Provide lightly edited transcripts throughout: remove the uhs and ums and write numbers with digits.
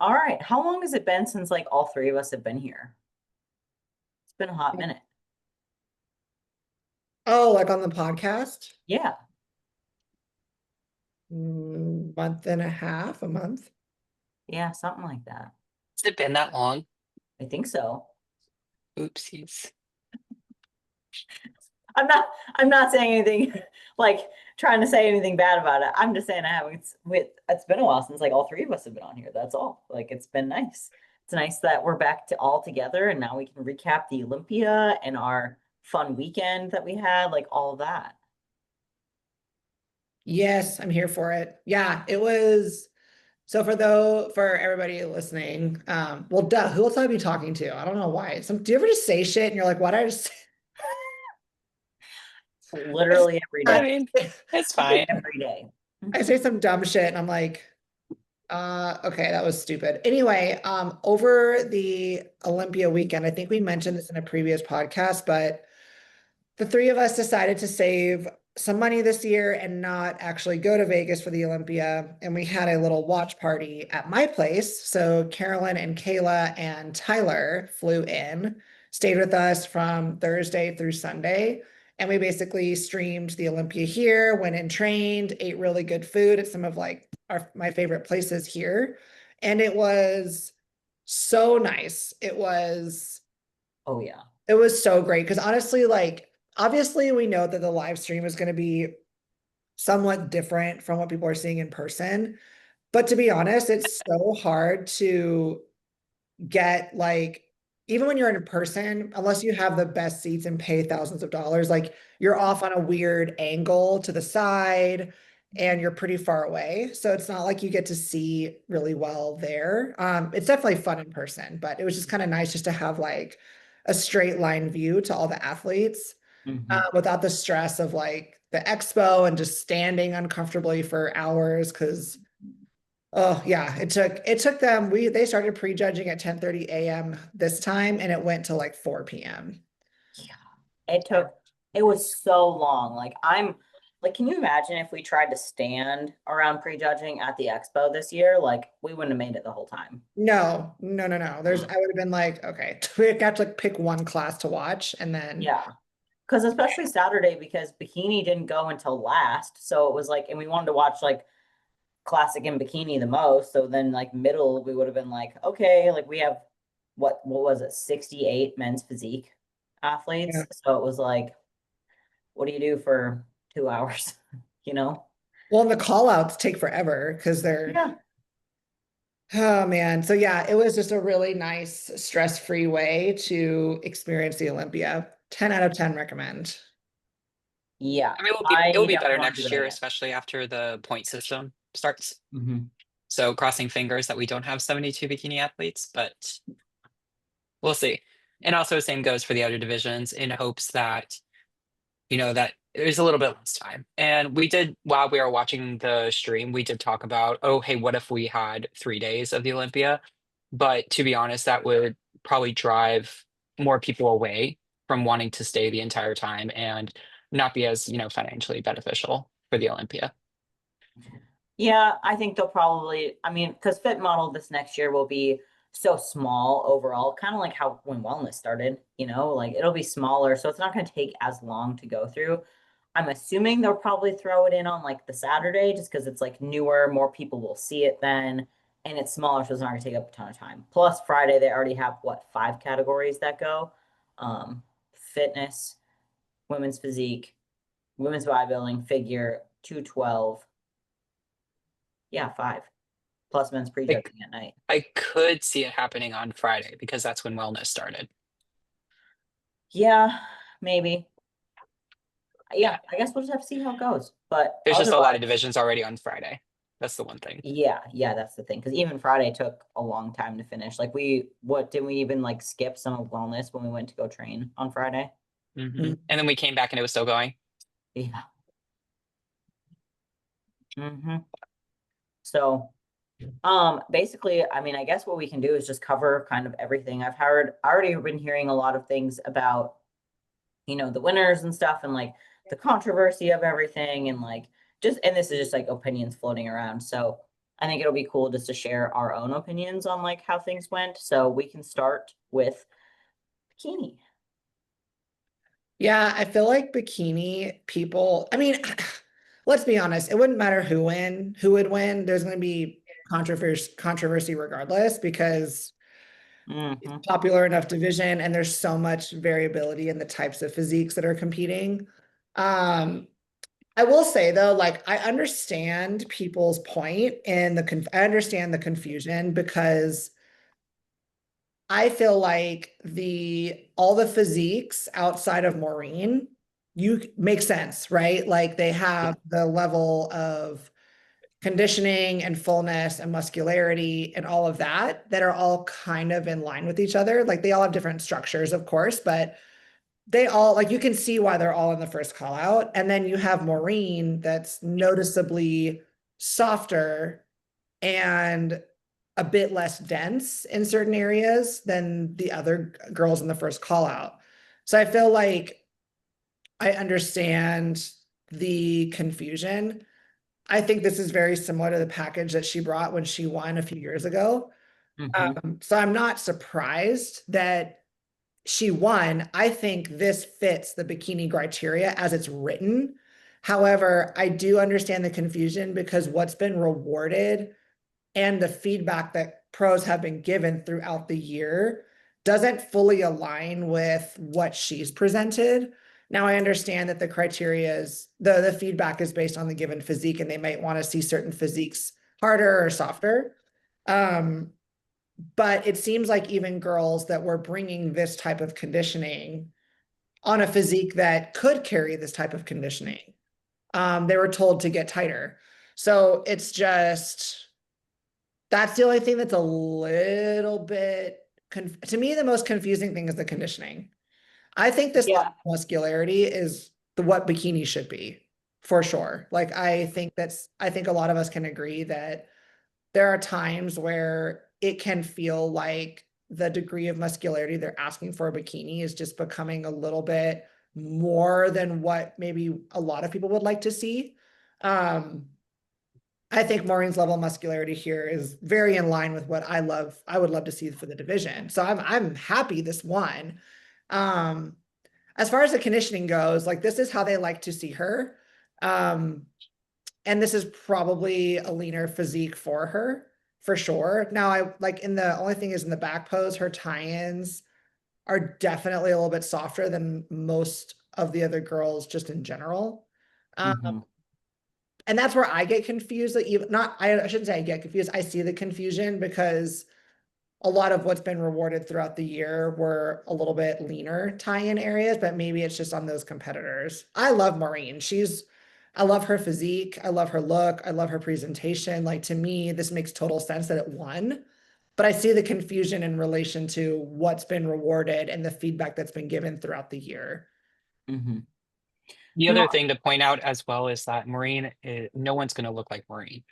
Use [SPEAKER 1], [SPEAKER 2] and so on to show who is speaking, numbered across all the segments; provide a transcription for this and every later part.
[SPEAKER 1] All right. How long has it been since like all three of us have been here? It's been a hot minute.
[SPEAKER 2] Oh, like on the podcast?
[SPEAKER 1] Yeah.
[SPEAKER 2] Month and a half, a month.
[SPEAKER 1] Yeah, something like that.
[SPEAKER 3] Has it been that long?
[SPEAKER 1] I think so.
[SPEAKER 3] Oopsies.
[SPEAKER 1] I'm not I'm not saying anything like trying to say anything bad about it. I'm just saying I haven't it's been a while since like all three of us have been on here. That's all. Like it's been nice. It's nice that we're back to all together and now we can recap the Olympia and our fun weekend that we had, like all of that.
[SPEAKER 2] Yes, I'm here for it. Yeah, it was. So for everybody listening, well, duh, who else I'd be talking to? I don't know why. Do you ever just say shit and you're like, why did I just
[SPEAKER 1] Literally every
[SPEAKER 3] I
[SPEAKER 1] day.
[SPEAKER 3] mean, it's fine.
[SPEAKER 1] Every day.
[SPEAKER 2] I say some dumb shit and I'm like, okay, that was stupid. Anyway, over the Olympia weekend, I think we mentioned this in a previous podcast, but the three of us decided to save some money this year and not actually go to Vegas for the Olympia. And we had a little watch party at my place. So Carolyn and Kayla and Tyler flew in, stayed with us from Thursday through Sunday. And we basically streamed the Olympia here, went and trained, ate really good food at some of like my favorite places here. And it was so nice.
[SPEAKER 1] Oh yeah.
[SPEAKER 2] It was so great because honestly, like obviously we know that the live stream is going to be somewhat different from what people are seeing in person. But to be honest, it's so hard to get like, even when you're in person, unless you have the best seats and pay thousands of dollars, like you're off on a weird angle to the side and you're pretty far away. So it's not like you get to see really well there. It's definitely fun in person, but it was just kind of nice just to have like a straight line view to all the athletes
[SPEAKER 1] Mhm.
[SPEAKER 2] without the stress of like the expo and just standing uncomfortably for hours. Cause oh yeah, it took them, they started prejudging at 10:30 a.m. this time and it went to like 4 p.m.
[SPEAKER 1] Yeah. It was so long. Like I'm like, can you imagine if we tried to stand around prejudging at the expo this year? Like we wouldn't have made it the whole time.
[SPEAKER 2] No, no, no, no. I would have been like, okay, we got to like pick one class to watch and then
[SPEAKER 1] Yeah. Because especially Saturday, because Bikini didn't go until last. So it was like, and we wanted to watch like classic and Bikini the most. So then like middle, we would have been like, okay, like we have what was it, 68 men's physique
[SPEAKER 2] yeah.
[SPEAKER 1] athletes. So it was like, what do you do for 2 hours? You know?
[SPEAKER 2] Well, and the call outs take forever because they're
[SPEAKER 1] Yeah.
[SPEAKER 2] oh man. So yeah, it was just a really nice stress-free way to experience the Olympia. 10 out of 10 recommend.
[SPEAKER 1] Yeah.
[SPEAKER 3] I mean,
[SPEAKER 1] I
[SPEAKER 3] it will be
[SPEAKER 1] definitely
[SPEAKER 3] better
[SPEAKER 1] want to do
[SPEAKER 3] next
[SPEAKER 1] that
[SPEAKER 3] year,
[SPEAKER 1] again.
[SPEAKER 3] especially after the point system starts.
[SPEAKER 1] Hmm.
[SPEAKER 3] So crossing fingers that we don't have 72 bikini athletes, but we'll see. And also same goes for the other divisions in hopes that, that there's a little bit less time. And we did, while we were watching the stream, we did talk about, oh, hey, what if we had 3 days of the Olympia? But to be honest, that would probably drive more people away from wanting to stay the entire time and not be as, financially beneficial for the Olympia.
[SPEAKER 1] Yeah, I think they'll probably, I mean, because Fit Model this next year will be so small overall, kind of like how when wellness started, like it'll be smaller. So it's not going to take as long to go through. I'm assuming they'll probably throw it in on like the Saturday just because it's like newer, more people will see it then, and it's smaller, so it's not going to take up a ton of time. Plus, Friday, they already have what, 5 categories that go? Fitness, women's physique, women's bodybuilding, figure, 212. Yeah, 5 plus men's
[SPEAKER 3] I,
[SPEAKER 1] prejudging at night.
[SPEAKER 3] I could see it happening on Friday because that's when wellness started.
[SPEAKER 1] Yeah, maybe.
[SPEAKER 3] Yeah.
[SPEAKER 1] Yeah, I guess we'll just have to see how it goes. But
[SPEAKER 3] There's just a lot of
[SPEAKER 1] otherwise,
[SPEAKER 3] divisions already on Friday. That's the one thing.
[SPEAKER 1] yeah, that's the thing. Because even Friday took a long time to finish. Like what didn't we even like skip some of wellness when we went to go train on Friday?
[SPEAKER 3] And then we came back and it was still going.
[SPEAKER 1] Yeah. So, basically, I mean, I guess what we can do is just cover kind of everything. I already been hearing a lot of things about the winners and stuff and like the controversy of everything and like and this is just like opinions floating around. So I think it'll be cool just to share our own opinions on like how things went. So we can start with bikini.
[SPEAKER 2] Yeah, I feel like bikini people, I mean, let's be honest, it wouldn't matter who would win. There's going to be controversy regardless because it's
[SPEAKER 1] Hmm.
[SPEAKER 2] a popular enough division and there's so much variability in the types of physiques that are competing. Um, I will say though, like I understand people's point and I understand the confusion because I feel like all the physiques outside of Maureen, you make sense, right? Like they have the level of conditioning and fullness and muscularity and all of that are all kind of in line with each other. Like they all have different structures, of course, but they all like you can see why they're all in the first call out. And then you have Maureen that's noticeably softer and a bit less dense in certain areas than the other girls in the first call out. So I feel like I understand the confusion. I think this is very similar to the package that she brought when she won a few years ago.
[SPEAKER 1] Hmm.
[SPEAKER 2] So I'm not surprised that she won. I think this fits the bikini criteria as it's written. However, I do understand the confusion because what's been rewarded and the feedback that pros have been given throughout the year doesn't fully align with what she's presented. Now I understand that the criteria is the feedback is based on the given physique and they might want to see certain physiques harder or softer. Um, but it seems like even girls that were bringing this type of conditioning on a physique that could carry this type of conditioning, they were told to get tighter. So it's just that's the only thing that's a little bit to me, the most confusing thing is the conditioning. I think this level
[SPEAKER 1] Yeah.
[SPEAKER 2] of muscularity is what bikini should be for sure. Like I think a lot of us can agree that there are times where it can feel like the degree of muscularity they're asking for a bikini is just becoming a little bit more than what maybe a lot of people would like to see. Um, I think Maureen's level of muscularity here is very in line with what I would love to see for the division. So I'm happy this won. Um, as far as the conditioning goes, like this is how they like to see her. Um, and this is probably a leaner physique for her for sure. Now I like in the only thing is in the back pose, her tie-ins are definitely a little bit softer than most of the other girls just in general. Um,
[SPEAKER 1] Hmm.
[SPEAKER 2] and that's where I get confused. That even not, I shouldn't say I get confused. I see the confusion because a lot of what's been rewarded throughout the year were a little bit leaner tie-in areas, but maybe it's just on those competitors. I love Maureen. I love her physique. I love her look. I love her presentation. Like to me, this makes total sense that it won. But I see the confusion in relation to what's been rewarded and the feedback that's been given throughout the year.
[SPEAKER 1] Hmm.
[SPEAKER 3] The
[SPEAKER 1] No.
[SPEAKER 3] other thing to point out as well is that Maureen, no one's going to look like Maureen.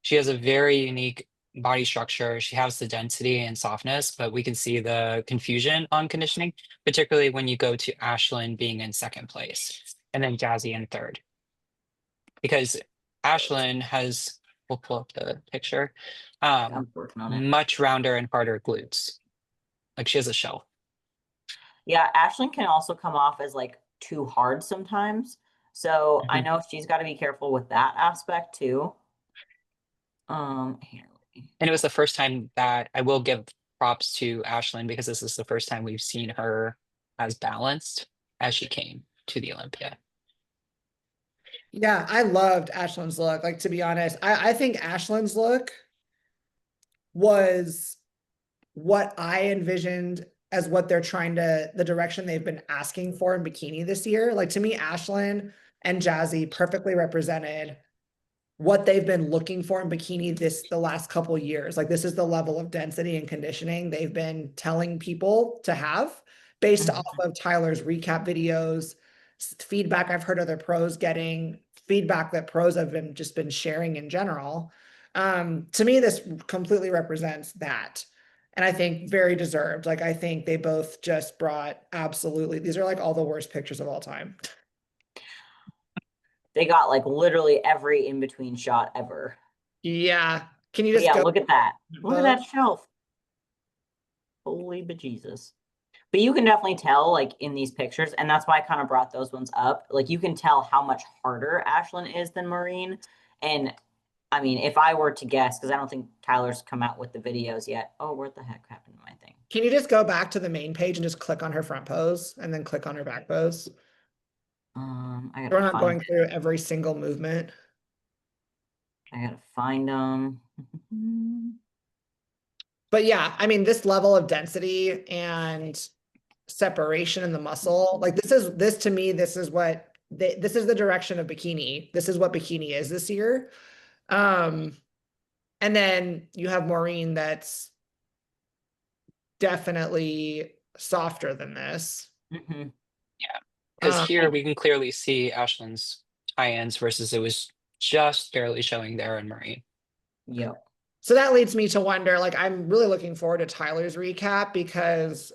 [SPEAKER 3] She has a very unique body structure. She has the density and softness, but we can see the confusion on conditioning, particularly when you go to Ashlyn being in second place and then Jazzy in third. Because Ashlyn has, we'll pull up the picture,
[SPEAKER 1] I'm working on it.
[SPEAKER 3] much rounder and harder glutes. Like she has a shell.
[SPEAKER 1] Yeah, Ashlyn can also come off as like too hard sometimes. So I
[SPEAKER 3] Mhm.
[SPEAKER 1] know she's got to be careful with that aspect too. Here,
[SPEAKER 3] And it was the first time that I will give props to Ashlyn because this is the first time we've seen her as balanced as she came to the Olympia.
[SPEAKER 2] Yeah, I loved Ashlyn's look. Like to be honest, I think Ashlyn's look was what I envisioned as what they're trying to, the direction they've been asking for in bikini this year. Like to me, Ashlyn and Jazzy perfectly represented what they've been looking for in bikini the last couple years. Like this is the level of density and conditioning they've been telling people to have based off
[SPEAKER 1] Mhm.
[SPEAKER 2] of Tyler's recap videos, feedback I've heard other pros getting, feedback that pros have been sharing in general. To me, this completely represents that. And I think very deserved. Like I think they both just brought absolutely, these are like all the worst pictures of all time.
[SPEAKER 1] They got like literally every in between shot ever.
[SPEAKER 2] Yeah. Can you
[SPEAKER 1] But
[SPEAKER 2] just
[SPEAKER 1] yeah,
[SPEAKER 2] go?
[SPEAKER 1] look at that. Look at that shelf. Holy bejesus. But you can definitely tell, like, in these pictures, and that's why I kind of brought those ones up. Like, you can tell how much harder Ashlyn is than Maureen. And I mean, if I were to guess, because I don't think Tyler's come out with the videos yet. Oh, what the heck happened to my thing?
[SPEAKER 2] Can you just go back to the main page and just click on her front pose and then click on her back pose?
[SPEAKER 1] I
[SPEAKER 2] We're
[SPEAKER 1] gotta
[SPEAKER 2] not
[SPEAKER 1] find
[SPEAKER 2] going through every single movement.
[SPEAKER 1] them.
[SPEAKER 2] But yeah, I mean, this level of density and separation in the muscle, like this to me, this is this is the direction of bikini. This is what bikini is this year. And then you have Maureen that's definitely softer than this.
[SPEAKER 1] Mhm.
[SPEAKER 3] Yeah, because
[SPEAKER 2] Um,
[SPEAKER 3] here we can clearly see Ashlyn's tie-ins versus it was just barely showing there in Marine.
[SPEAKER 1] Yep.
[SPEAKER 2] So that leads me to wonder, like, I'm really looking forward to Tyler's recap because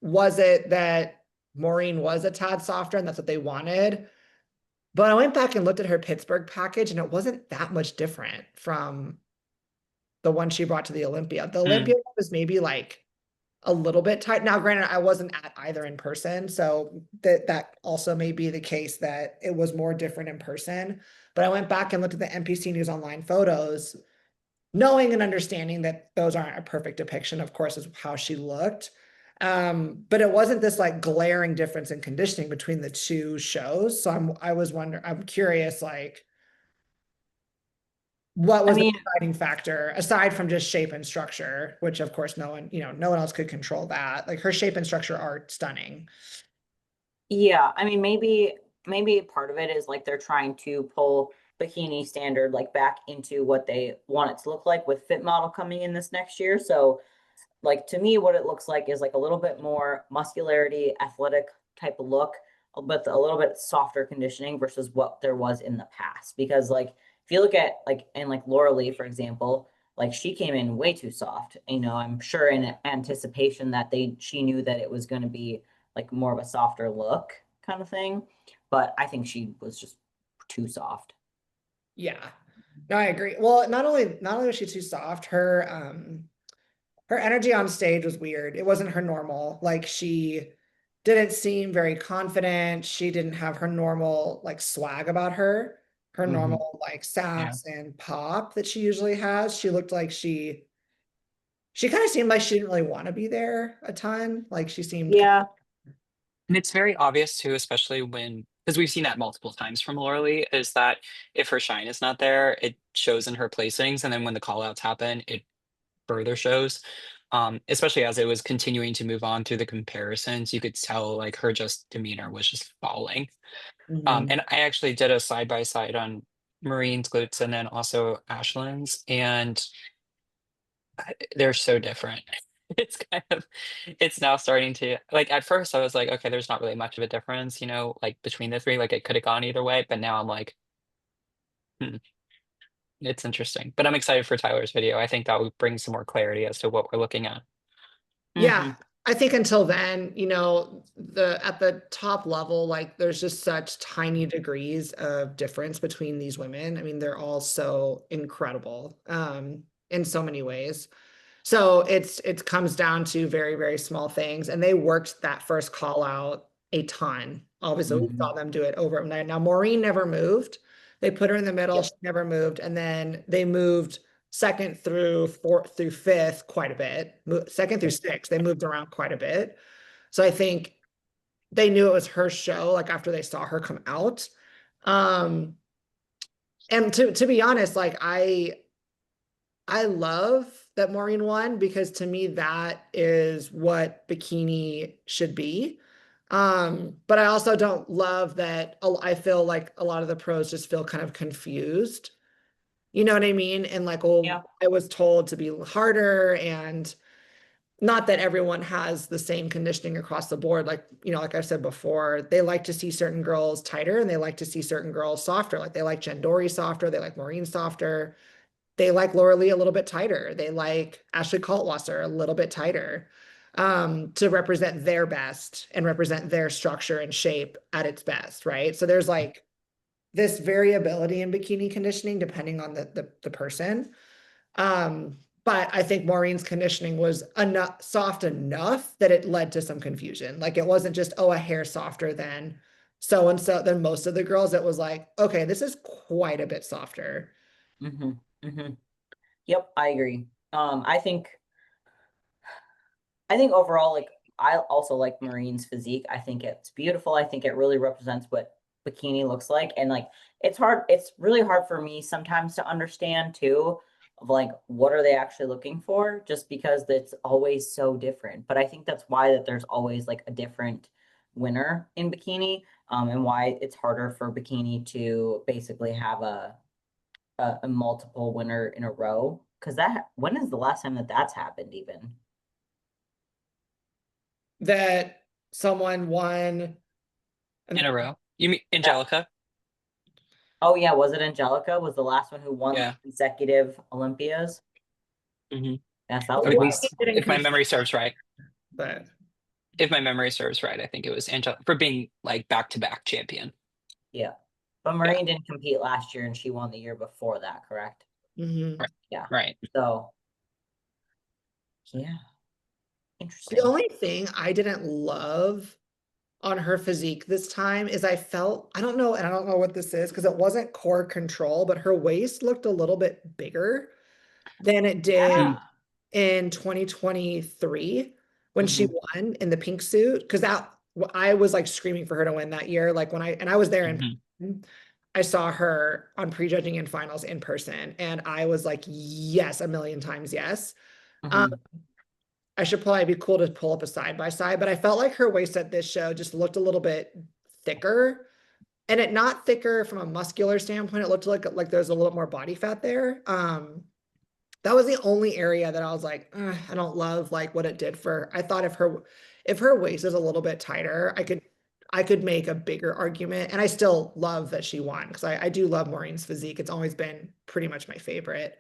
[SPEAKER 2] was it that Maureen was a tad softer and that's what they wanted? But I went back and looked at her Pittsburgh package and it wasn't that much different from the one she brought to the Olympia. The Olympia one was maybe like a little bit tight. Now, granted, I wasn't at either in person, so that also may be the case that it was more different in person. But I went back and looked at the NPC News Online photos, knowing and understanding that those aren't a perfect depiction, of course, of how she looked. But it wasn't this like glaring difference in conditioning between the two shows. So I'm curious, like, what
[SPEAKER 1] I
[SPEAKER 2] was the
[SPEAKER 1] mean,
[SPEAKER 2] deciding factor aside from just shape and structure, which of course no one else could control that. Like her shape and structure are stunning.
[SPEAKER 1] yeah, I mean, maybe part of it is like they're trying to pull bikini standard like back into what they want it to look like with Fit Model coming in this next year. So like to me, what it looks like is like a little bit more muscularity, athletic type of look, but a little bit softer conditioning versus what there was in the past. Because like if you look at like and like Laura Lee, for example, like she came in way too soft. You know, I'm sure in anticipation that she knew that it was going to be like more of a softer look kind of thing. But I think she was just too soft.
[SPEAKER 2] Yeah. No, I agree. Well, not only was she too soft, her energy on stage was weird. It wasn't her normal. Like she didn't seem very confident. She didn't have her normal like swag about her, her
[SPEAKER 1] Mhm.
[SPEAKER 2] normal like
[SPEAKER 3] Yeah.
[SPEAKER 2] sass and pop that she usually has. She looked like she kind of seemed like she didn't really want to be there a ton. Like she seemed
[SPEAKER 1] Yeah.
[SPEAKER 3] And it's very obvious too, especially when because we've seen that multiple times from Laura Lee, is that if her shine is not there, it shows in her placings, and then when the call outs happen, it further shows. Especially as it was continuing to move on through the comparisons, you could tell like her just demeanor was just falling.
[SPEAKER 2] Mhm.
[SPEAKER 3] And I actually did a side by side on Marine's glutes and then also Ashlyn's, and they're so different. It's kind of it's now starting to like at first I was like, okay, there's not really much of a difference, like between the three, like it could have gone either way, but now I'm like, hmm, it's interesting. But I'm excited for Tyler's video. I think that would bring some more clarity as to what we're looking at.
[SPEAKER 2] Yeah,
[SPEAKER 1] Hmm.
[SPEAKER 2] I think until then, the at the top level, like there's just such tiny degrees of difference between these women. I mean, they're all so incredible, in so many ways. So it comes down to very, very small things. And they worked that first call out a ton. Obviously, we saw
[SPEAKER 1] Hmm.
[SPEAKER 2] them do it over and over. Now, Maureen never moved. They put her in the middle, she
[SPEAKER 1] Yep.
[SPEAKER 2] never moved. And then they moved second through fourth through fifth quite a bit. Second through
[SPEAKER 1] Yep.
[SPEAKER 2] sixth, they moved around quite a bit. So I think they knew it was her show, like after they saw her come out. Um, and to be honest, like I love that Maureen won because to me that is what bikini should be. But I also don't love that I feel like a lot of the pros just feel kind of confused. You know what I mean? And like, oh,
[SPEAKER 1] Yeah.
[SPEAKER 2] I was told to be harder and not that everyone has the same conditioning across the board. Like, like I said before, they like to see certain girls tighter and they like to see certain girls softer. Like they like Jen Dory softer, they like Maureen softer. They like Laura Lee a little bit tighter. They like Ashley Kaltwasser a little bit tighter, to represent their best and represent their structure and shape at its best, right? So there's like this variability in bikini conditioning depending on the person. But I think Maureen's conditioning was enough soft enough that it led to some confusion. Like it wasn't just, oh, a hair softer than so and so than most of the girls. It was like, okay, this is quite a bit softer.
[SPEAKER 1] Mm-hmm. Mm-hmm. Yep, I agree. I think overall, like I also like Marine's physique. I think it's beautiful. I think it really represents what bikini looks like. And like it's really hard for me sometimes to understand too, of like what are they actually looking for, just because it's always so different. But I think that's why that there's always like a different winner in bikini, and why it's harder for bikini to basically have a multiple winner in a row. Because that when is the last time that that's happened even?
[SPEAKER 2] That someone won.
[SPEAKER 3] In a row. You mean
[SPEAKER 1] Yeah.
[SPEAKER 3] Angelica?
[SPEAKER 1] Oh yeah, was it Angelica? Was the last one who won
[SPEAKER 3] Yeah.
[SPEAKER 1] consecutive Olympias?
[SPEAKER 3] Hmm.
[SPEAKER 1] Yes, that was a
[SPEAKER 3] At
[SPEAKER 1] while.
[SPEAKER 3] least
[SPEAKER 2] Didn't
[SPEAKER 3] if my
[SPEAKER 2] compete,
[SPEAKER 3] memory serves right.
[SPEAKER 2] but
[SPEAKER 3] If my memory serves right, I think it was Angelica for being like back-to-back champion.
[SPEAKER 1] Yeah. But
[SPEAKER 3] Yeah.
[SPEAKER 1] Marine didn't compete last year and she won the year before that, correct?
[SPEAKER 2] mhm.
[SPEAKER 3] Right.
[SPEAKER 1] Yeah.
[SPEAKER 3] Right.
[SPEAKER 1] So yeah,
[SPEAKER 2] The
[SPEAKER 1] interesting.
[SPEAKER 2] only thing I didn't love on her physique this time is I felt, I don't know, and I don't know what this is because it wasn't core control, but her waist looked a little bit bigger than it did
[SPEAKER 1] Yeah.
[SPEAKER 3] Mm,
[SPEAKER 2] in 2023 when she
[SPEAKER 1] Hmm.
[SPEAKER 2] won in the pink suit. Because that I was like screaming for her to win that year. Like when I was there in
[SPEAKER 3] mhm.
[SPEAKER 2] person, I saw her on prejudging and finals in person, and I was like, yes, a million times yes. Um,
[SPEAKER 1] Hmm.
[SPEAKER 2] I should probably be cool to pull up a side by side, but I felt like her waist at this show just looked a little bit thicker. And it not thicker from a muscular standpoint. It looked like there's a little more body fat there. That was the only area that I was like, "Ugh, I don't love like what it did for. I thought if her waist is a little bit tighter, I could make a bigger argument. And I still love that she won because I do love Maureen's physique. It's always been pretty much my favorite.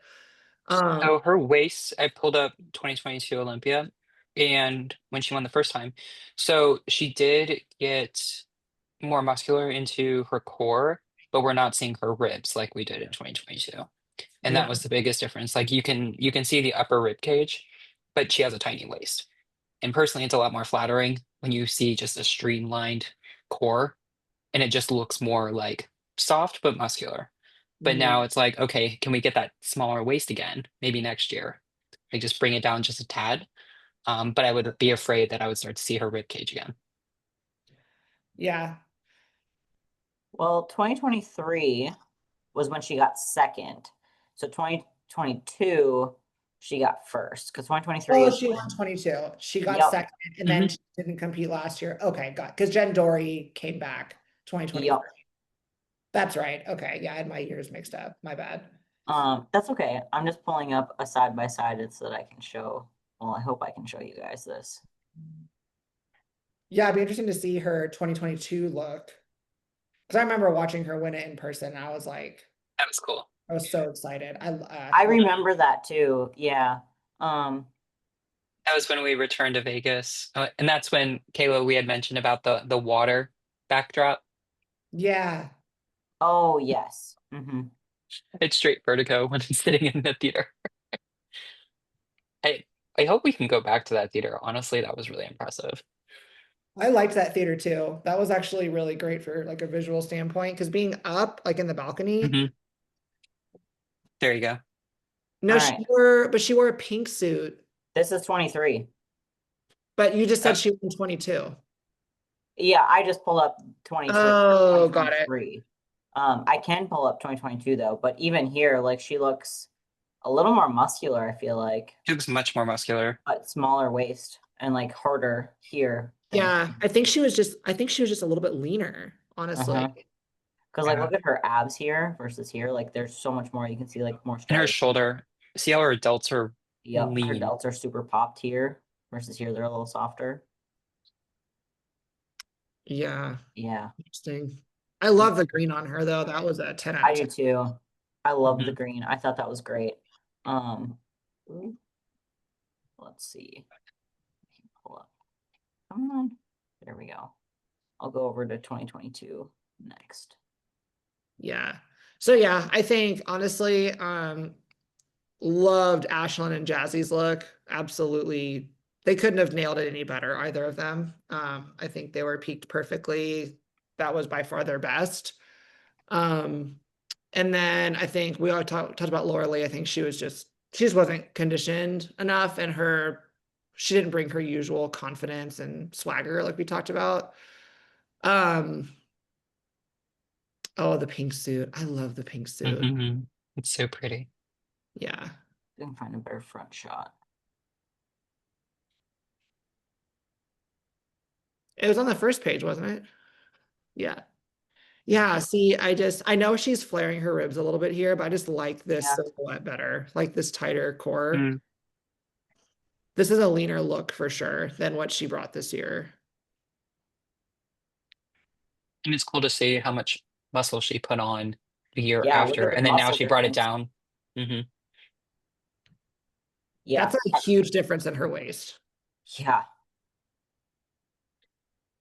[SPEAKER 3] So her waist, I pulled up 2022 Olympia and when she won the first time. So she did get more muscular into her core, but we're not seeing her ribs like we did in 2022. And that
[SPEAKER 2] Yeah.
[SPEAKER 3] was the biggest difference. Like you can see the upper rib cage, but she has a tiny waist. And personally, it's a lot more flattering when you see just a streamlined core and it just looks more like soft but muscular. But
[SPEAKER 2] Mhm.
[SPEAKER 3] now it's like, okay, can we get that smaller waist again? Maybe next year. Like just bring it down just a tad. But I would be afraid that I would start to see her rib cage again.
[SPEAKER 2] Yeah.
[SPEAKER 1] Well, 2023 was when she got second. So 2022, she got first because 2023
[SPEAKER 2] Oh,
[SPEAKER 1] is
[SPEAKER 2] she won
[SPEAKER 1] when,
[SPEAKER 2] 22. She got
[SPEAKER 1] yep,
[SPEAKER 2] second and then
[SPEAKER 3] Hmm.
[SPEAKER 2] she didn't compete last year. Okay, got because Jen Dory came back 2023.
[SPEAKER 1] yep.
[SPEAKER 2] That's right. Okay. Yeah, I had my years mixed up. My bad.
[SPEAKER 1] That's okay. I'm just pulling up a side by side so that I can show. Well, I hope I can show you guys this.
[SPEAKER 2] Yeah, it'd be interesting to see her 2022 look. Because I remember watching her win it in person. And I was like,
[SPEAKER 3] That was cool.
[SPEAKER 2] I was so excited.
[SPEAKER 1] I remember that too. Yeah. Um,
[SPEAKER 3] That was when we returned to Vegas. And that's when Kayla, we had mentioned about the water backdrop.
[SPEAKER 2] yeah.
[SPEAKER 1] oh yes. Hmm.
[SPEAKER 3] It's straight vertigo when I'm sitting in the theater. I I hope we can go back to that theater. Honestly, that was really impressive.
[SPEAKER 2] I liked that theater too. That was actually really great for like a visual standpoint. Because being up like in the balcony,
[SPEAKER 3] Hmm. There you go.
[SPEAKER 1] All
[SPEAKER 2] no,
[SPEAKER 1] right.
[SPEAKER 2] she wore a pink suit.
[SPEAKER 1] This is 23.
[SPEAKER 2] But you just
[SPEAKER 3] Uh,
[SPEAKER 2] said she won 22.
[SPEAKER 1] Yeah, I just pulled up 23,
[SPEAKER 2] Oh, got it.
[SPEAKER 1] 2023. I can pull up 2022 though, but even here, like she looks a little more muscular, I feel like,
[SPEAKER 3] she looks much more muscular.
[SPEAKER 1] but smaller waist and like harder here than
[SPEAKER 2] Yeah, I think she was just a little bit leaner, honestly.
[SPEAKER 1] uh-huh. Because like
[SPEAKER 2] Yeah.
[SPEAKER 1] look at her abs here versus here. Like there's so much more. You can see like more
[SPEAKER 3] And her
[SPEAKER 1] striations.
[SPEAKER 3] shoulder. See how her delts are
[SPEAKER 1] Yep, her
[SPEAKER 3] lean.
[SPEAKER 1] delts are super popped here versus here they're a little softer.
[SPEAKER 2] Yeah,
[SPEAKER 1] Yeah,
[SPEAKER 2] interesting. I love the green on her though. That was a 10 out
[SPEAKER 1] I
[SPEAKER 2] of
[SPEAKER 1] do
[SPEAKER 2] 10.
[SPEAKER 1] too. I love the
[SPEAKER 3] Hmm.
[SPEAKER 1] green. I thought that was great. Um, let's see. Pull up. Come on. There we go. I'll go over to 2022 next.
[SPEAKER 2] Yeah. So yeah, I think honestly, Loved Ashlyn and Jazzy's look. Absolutely. They couldn't have nailed it any better, either of them. I think they were peaked perfectly. That was by far their best. Um, and then I think we all talked about Laura Lee. I think she just wasn't conditioned enough, and she didn't bring her usual confidence and swagger like we talked about. Um, oh, the pink suit. I love the pink suit.
[SPEAKER 3] It's so pretty.
[SPEAKER 2] Yeah.
[SPEAKER 1] Didn't find a better front shot.
[SPEAKER 2] It was on the first page, wasn't it? Yeah. Yeah, see, I know she's flaring her ribs a little bit here, but I just like this
[SPEAKER 1] Yeah.
[SPEAKER 2] silhouette better, like this tighter core.
[SPEAKER 3] Mm.
[SPEAKER 2] This is a leaner look for sure than what she brought this year.
[SPEAKER 3] And it's cool to see how much muscle she put on the year
[SPEAKER 1] Yeah, look
[SPEAKER 3] after,
[SPEAKER 1] at the
[SPEAKER 3] and then now
[SPEAKER 1] muscle
[SPEAKER 3] she brought it
[SPEAKER 1] difference.
[SPEAKER 3] down. Hmm.
[SPEAKER 1] Yeah.
[SPEAKER 2] That's a huge difference in her waist.
[SPEAKER 1] Yeah.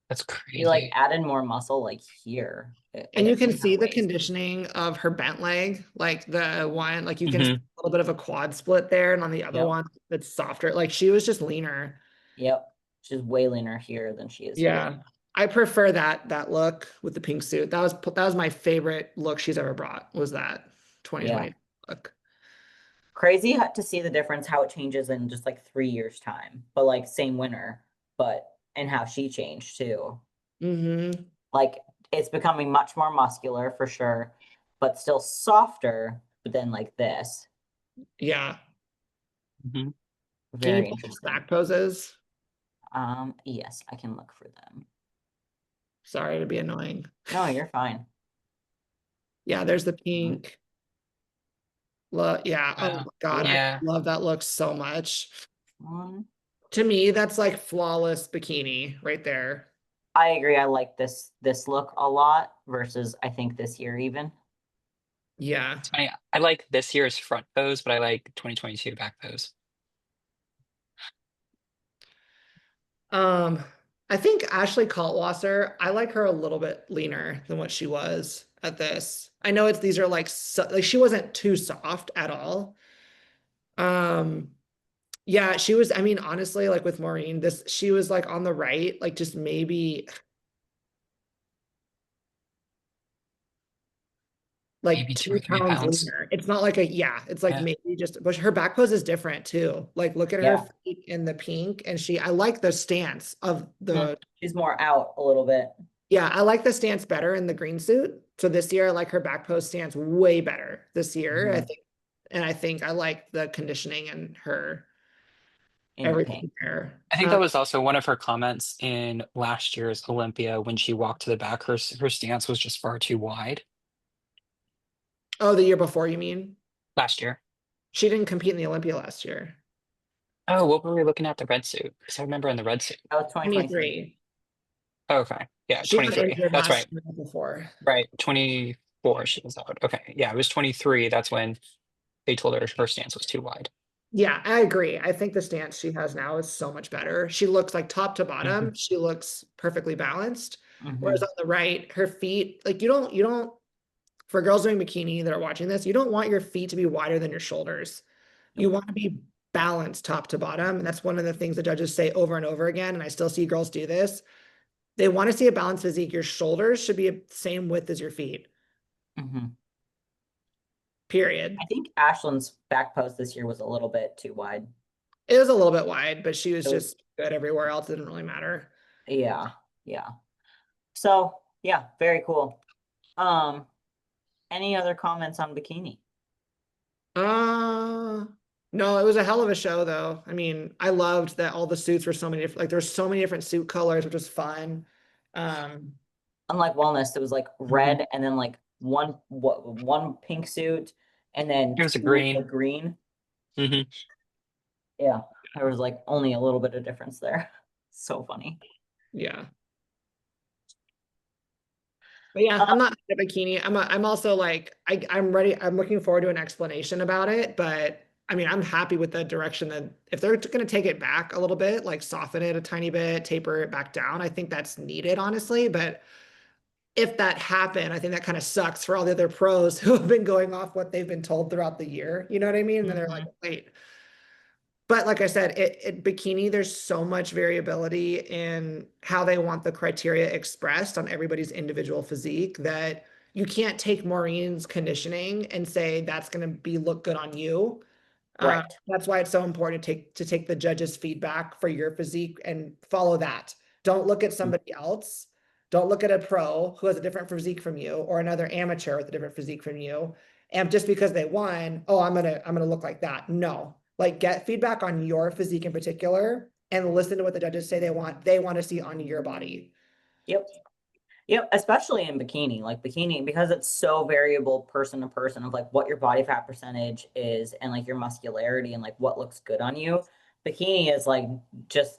[SPEAKER 3] That's
[SPEAKER 1] You like
[SPEAKER 3] crazy.
[SPEAKER 1] added more muscle like here.
[SPEAKER 2] And you can
[SPEAKER 1] in her
[SPEAKER 2] see the
[SPEAKER 1] waist.
[SPEAKER 2] conditioning of her bent leg, like the one, like you can see
[SPEAKER 3] Hmm.
[SPEAKER 2] a little bit of a quad split there, and on the other
[SPEAKER 1] Yep.
[SPEAKER 2] one, it's softer. Like she was just leaner.
[SPEAKER 1] Yep. She's way leaner here than she is here.
[SPEAKER 2] Yeah. I prefer that look with the pink suit. That was my favorite look she's ever brought, was that 2020 look.
[SPEAKER 1] Crazy to see the difference, how it changes in just like 3 years time, but like same winner, but and how she changed too.
[SPEAKER 2] Mm-hmm.
[SPEAKER 1] Like it's becoming much more muscular for sure, but still softer, but then like this.
[SPEAKER 2] Yeah.
[SPEAKER 3] Hmm.
[SPEAKER 2] Can you
[SPEAKER 1] Very
[SPEAKER 2] pull those
[SPEAKER 1] interesting.
[SPEAKER 2] back poses?
[SPEAKER 1] Yes, I can look for them.
[SPEAKER 2] Sorry to be annoying.
[SPEAKER 1] No, you're fine.
[SPEAKER 2] Yeah, there's the pink. Yeah. Oh
[SPEAKER 3] Wow.
[SPEAKER 2] my God, I
[SPEAKER 3] Yeah.
[SPEAKER 2] love that look so much.
[SPEAKER 1] One.
[SPEAKER 2] To me, that's like flawless bikini right there.
[SPEAKER 1] I agree. I like this look a lot versus I think this year even.
[SPEAKER 2] Yeah.
[SPEAKER 3] It's funny. I like this year's front pose, but I like 2022 back pose.
[SPEAKER 2] Um, I think Ashley Kaltwasser, I like her a little bit leaner than what she was at this. I know these are like like she wasn't too soft at all. Um, yeah, she was, I mean, honestly, like with Maureen, she was like on the right, like just maybe like
[SPEAKER 3] Maybe two
[SPEAKER 2] two
[SPEAKER 3] or three
[SPEAKER 2] pounds
[SPEAKER 3] pounds.
[SPEAKER 2] leaner. It's not like yeah, it's like
[SPEAKER 3] Yeah.
[SPEAKER 2] maybe just, but her back pose is different too. Like look at her
[SPEAKER 1] Yeah.
[SPEAKER 2] feet in the pink, and I like the stance of the,
[SPEAKER 1] She's more out a little bit.
[SPEAKER 2] yeah, I like the stance better in the green suit. So this year, I like her back pose stance way better this year, I
[SPEAKER 1] Mhm.
[SPEAKER 2] think. And I think I like the conditioning and her
[SPEAKER 1] In the pink.
[SPEAKER 2] everything there.
[SPEAKER 3] I think that was also one of her comments in last year's Olympia when she walked to the back. Her stance was just far too wide
[SPEAKER 2] Oh, the year before, you mean?
[SPEAKER 3] last year.
[SPEAKER 2] She didn't compete in the Olympia last year.
[SPEAKER 3] Oh, what were we looking at the red suit? Because I remember in the red suit.
[SPEAKER 1] That was 2023.
[SPEAKER 2] 23.
[SPEAKER 3] Oh, okay. Yeah,
[SPEAKER 2] She got
[SPEAKER 3] 23.
[SPEAKER 2] injured
[SPEAKER 3] That's right.
[SPEAKER 2] last year before.
[SPEAKER 3] Right. 24 she was out. Okay. Yeah, it was 23. That's when they told her stance was too wide.
[SPEAKER 2] Yeah, I agree. I think the stance she has now is so much better. She looks like top to bottom,
[SPEAKER 3] Mhm.
[SPEAKER 2] she looks perfectly balanced. Whereas
[SPEAKER 1] Mhm.
[SPEAKER 2] on the right, her feet, like you don't, for girls doing bikini that are watching this, you don't want your feet to be wider than your shoulders. You
[SPEAKER 1] Nope.
[SPEAKER 2] want to be balanced top to bottom. And that's one of the things the judges say over and over again. And I still see girls do this. They want to see a balanced physique. Your shoulders should be the same width as your feet,
[SPEAKER 1] Mhm.
[SPEAKER 2] period.
[SPEAKER 1] I think Ashlyn's back post this year was a little bit too wide.
[SPEAKER 2] It was a little bit wide, but she was
[SPEAKER 1] It was,
[SPEAKER 2] just good everywhere else. It didn't really matter.
[SPEAKER 1] yeah, yeah. So yeah, very cool. Um, any other comments on bikini?
[SPEAKER 2] Uh, no, it was a hell of a show though. I mean, I loved that all the suits were so many different, like there's so many different suit colors, which was fun. Um,
[SPEAKER 1] Unlike wellness, it was like
[SPEAKER 3] Mhm.
[SPEAKER 1] red and then like one pink suit and then
[SPEAKER 3] It was a
[SPEAKER 1] two with the
[SPEAKER 3] green.
[SPEAKER 1] green.
[SPEAKER 3] Hmm.
[SPEAKER 1] Yeah, there was like only a little bit of difference there. So funny.
[SPEAKER 2] yeah. But yeah, I'm not a bikini. I'm also like, I'm ready. I'm looking forward to an explanation about it. But I mean, I'm happy with the direction that if they're going to take it back a little bit, like soften it a tiny bit, taper it back down, I think that's needed, honestly. But if that happened, I think that kind of sucks for all the other pros who have been going off what they've been told throughout the year. You know what I mean? And then they're like,
[SPEAKER 1] Mhm.
[SPEAKER 2] wait. But like I said, bikini, there's so much variability in how they want the criteria expressed on everybody's individual physique that you can't take Maureen's conditioning and say that's going to be look good on you.
[SPEAKER 1] Right.
[SPEAKER 2] That's why it's so important to take the judge's feedback for your physique and follow that. Don't look at somebody else. Don't look at a pro who has a different physique from you or another amateur with a different physique from you. And just because they won, oh, I'm gonna look like that. No, like get feedback on your physique in particular and listen to what the judges say they want to see on your body.
[SPEAKER 1] Yep. Yep, especially in bikini, like bikini, because it's so variable person to person of like what your body fat percentage is and like your muscularity and like what looks good on you. Bikini is like just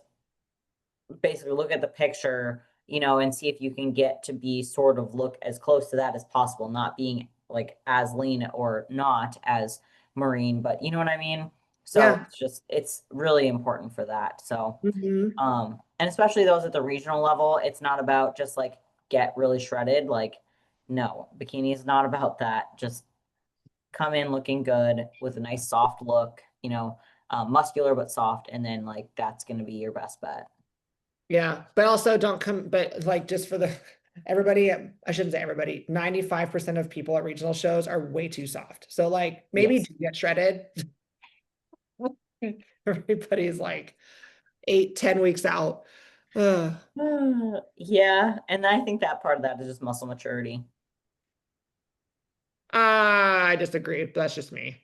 [SPEAKER 1] basically look at the picture, and see if you can get to be sort of look as close to that as possible, not being like as lean or not as marine, but you know what I mean? So
[SPEAKER 2] Yeah.
[SPEAKER 1] it's really important for that. So
[SPEAKER 2] Mhm.
[SPEAKER 1] and especially those at the regional level, it's not about just like get really shredded. Like, no, bikini is not about that. Just come in looking good with a nice soft look, muscular but soft, and then like that's gonna be your best bet.
[SPEAKER 2] Yeah, but also don't come, but like just for the everybody, I shouldn't say everybody, 95% of people at regional shows are way too soft. So like maybe
[SPEAKER 1] Yes.
[SPEAKER 2] do get shredded. Everybody's like 8, 10 weeks out. Ugh.
[SPEAKER 1] Yeah, and I think that part of that is just muscle maturity.
[SPEAKER 2] I disagree. But that's just me.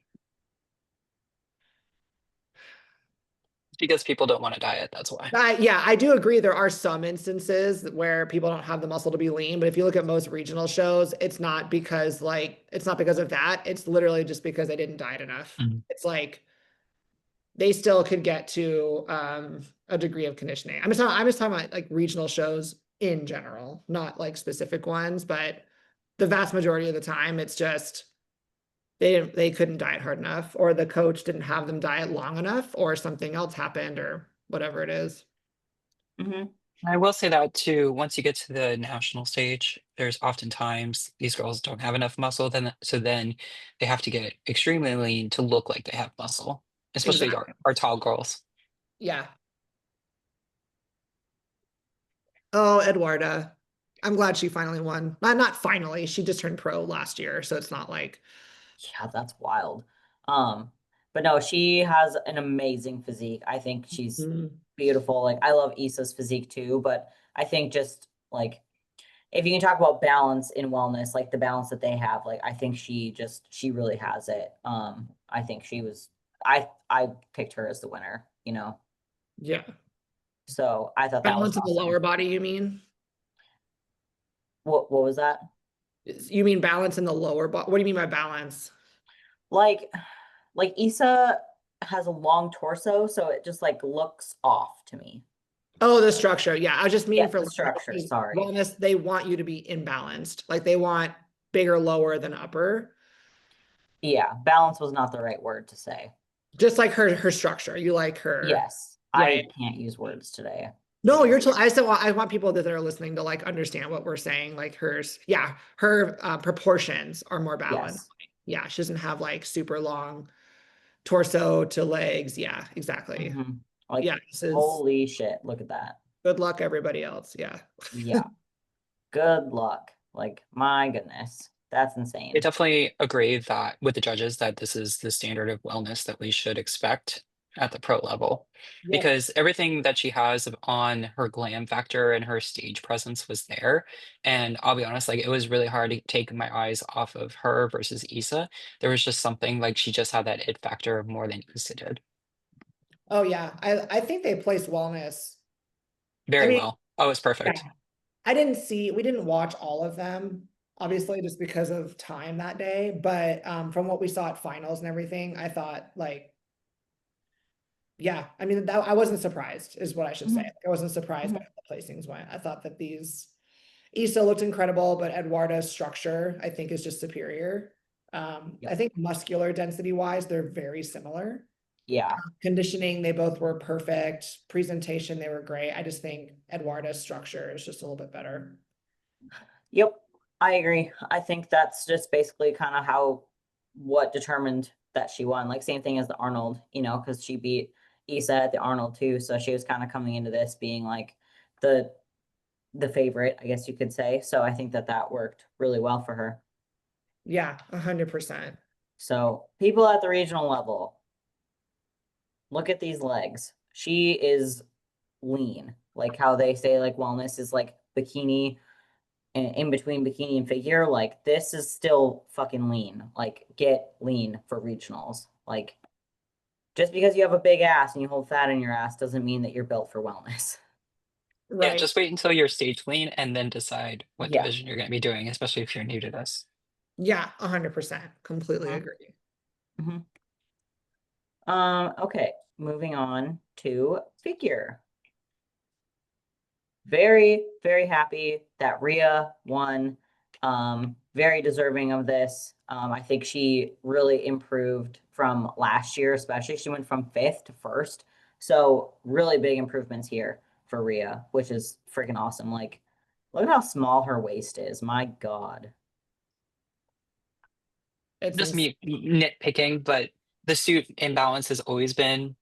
[SPEAKER 3] Because people don't want to diet, that's why.
[SPEAKER 2] Yeah, I do agree. There are some instances where people don't have the muscle to be lean, but if you look at most regional shows, it's not because of that. It's literally just because they didn't diet enough.
[SPEAKER 3] Mhm.
[SPEAKER 2] It's like they still could get to a degree of conditioning. I'm just talking about like regional shows in general, not like specific ones, but the vast majority of the time it's just they couldn't diet hard enough, or the coach didn't have them diet long enough, or something else happened, or whatever it is.
[SPEAKER 1] Hmm.
[SPEAKER 3] I will say that too, once you get to the national stage, there's oftentimes these girls don't have enough muscle, then they have to get extremely lean to look like they have muscle, especially our,
[SPEAKER 2] Exactly.
[SPEAKER 3] our tall girls.
[SPEAKER 2] Yeah. Oh, Eduarda. I'm glad she finally won. Not finally. She just turned pro last year, so it's not like
[SPEAKER 1] Yeah, that's wild. Um, but no, she has an amazing physique. I think she's
[SPEAKER 2] mm,
[SPEAKER 1] beautiful. Like I love Issa's physique too, but I think just like if you can talk about balance in wellness, like the balance that they have, like I think she really has it. I think I picked her as the winner.
[SPEAKER 2] yeah.
[SPEAKER 1] So I thought that was
[SPEAKER 2] Balance in the
[SPEAKER 1] awesome.
[SPEAKER 2] lower body, you mean?
[SPEAKER 1] What was that?
[SPEAKER 2] You mean balance in the lower body? What do you mean by balance?
[SPEAKER 1] Like like Issa has a long torso, so it just like looks off to me.
[SPEAKER 2] Oh, the structure. Yeah, I just mean
[SPEAKER 1] Yeah,
[SPEAKER 2] for
[SPEAKER 1] the
[SPEAKER 2] lower
[SPEAKER 1] structure,
[SPEAKER 2] body
[SPEAKER 1] sorry.
[SPEAKER 2] wellness, they want you to be imbalanced. Like they want bigger lower than upper.
[SPEAKER 1] Yeah, balance was not the right word to say.
[SPEAKER 2] Just like her structure. You like her.
[SPEAKER 1] Yes,
[SPEAKER 2] Yeah, yeah.
[SPEAKER 1] I can't use words today.
[SPEAKER 2] No,
[SPEAKER 1] So,
[SPEAKER 2] I said, well, I want people that are listening to like understand what we're saying. Like hers, yeah, her proportions are more balanced.
[SPEAKER 1] yes.
[SPEAKER 2] Yeah, she doesn't have like super long torso to legs. Yeah, exactly.
[SPEAKER 1] Hmm. Like,
[SPEAKER 2] Yeah, this is
[SPEAKER 1] holy shit, look at that.
[SPEAKER 2] good luck, everybody else. Yeah.
[SPEAKER 1] Yeah, good luck. Like, my goodness, that's
[SPEAKER 3] I
[SPEAKER 1] insane.
[SPEAKER 3] definitely agree that with the judges that this is the standard of wellness that we should expect at the pro level.
[SPEAKER 2] Yeah.
[SPEAKER 3] Because everything that she has on her glam factor and her stage presence was there. And I'll be honest, like it was really hard to take my eyes off of her versus Issa. There was just something like she just had that it factor more than Issa did.
[SPEAKER 2] Oh yeah. I think they placed wellness. I
[SPEAKER 3] Very
[SPEAKER 2] mean,
[SPEAKER 3] well. Oh, it's
[SPEAKER 2] yeah,
[SPEAKER 3] perfect.
[SPEAKER 2] we didn't watch all of them, obviously, just because of time that day. But from what we saw at finals and everything, I thought like, yeah, I mean I wasn't surprised, is what I should say.
[SPEAKER 1] Hmm.
[SPEAKER 2] I wasn't surprised by
[SPEAKER 1] Hmm.
[SPEAKER 2] how the placings went. I thought that these Issa looked incredible, but Eduarda's structure, I think, is just superior. I
[SPEAKER 1] Yep.
[SPEAKER 2] think muscular density wise, they're very similar.
[SPEAKER 1] Yeah.
[SPEAKER 2] Conditioning, they both were perfect. Presentation, they were great. I just think Eduarda's structure is just a little bit better.
[SPEAKER 1] Yep. I agree. I think that's just basically kind of what determined that she won. Like same thing as the Arnold, because she beat Issa at the Arnold too. So she was kind of coming into this being like the the favorite, I guess you could say. So I think that that worked really well for her.
[SPEAKER 2] Yeah, 100%.
[SPEAKER 1] So people at the regional level, look at these legs. She is lean, like how they say like wellness is like bikini and in between bikini and figure. Like this is still fucking lean. Like get lean for regionals. Like just because you have a big ass and you hold fat in your ass doesn't mean that you're built for wellness.
[SPEAKER 3] Yeah,
[SPEAKER 2] Right.
[SPEAKER 3] just wait until you're stage lean and then decide what
[SPEAKER 1] Yeah.
[SPEAKER 3] division you're going to be doing, especially if you're new to this.
[SPEAKER 2] Yeah, 100%. Completely
[SPEAKER 1] Mhm.
[SPEAKER 2] agree.
[SPEAKER 1] Mhm. Okay, moving on to figure. Very, very happy that Rhea won. Very deserving of this. I think she really improved from last year, especially. She went from fifth to first. So really big improvements here for Rhea, which is freaking awesome. Like, look at how small her waist is. My God.
[SPEAKER 2] It's
[SPEAKER 3] Just
[SPEAKER 2] ins-
[SPEAKER 3] me nitpicking, but the suit imbalance has always been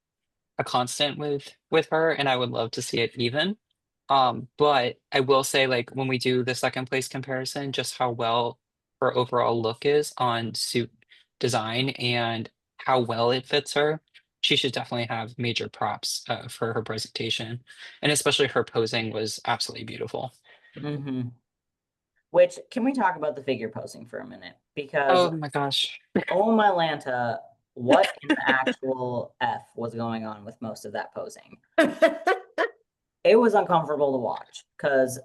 [SPEAKER 3] a constant with her, and I would love to see it even. But I will say, like when we do the second place comparison, just how well her overall look is on suit design and how well it fits her. She should definitely have major props for her presentation, and especially her posing was absolutely beautiful.
[SPEAKER 1] Hmm. Which, can we talk about the figure posing for a minute? Because,
[SPEAKER 3] Oh my gosh.
[SPEAKER 1] oh my Lanta, what in the actual F was going on with most of that posing? It was uncomfortable to watch because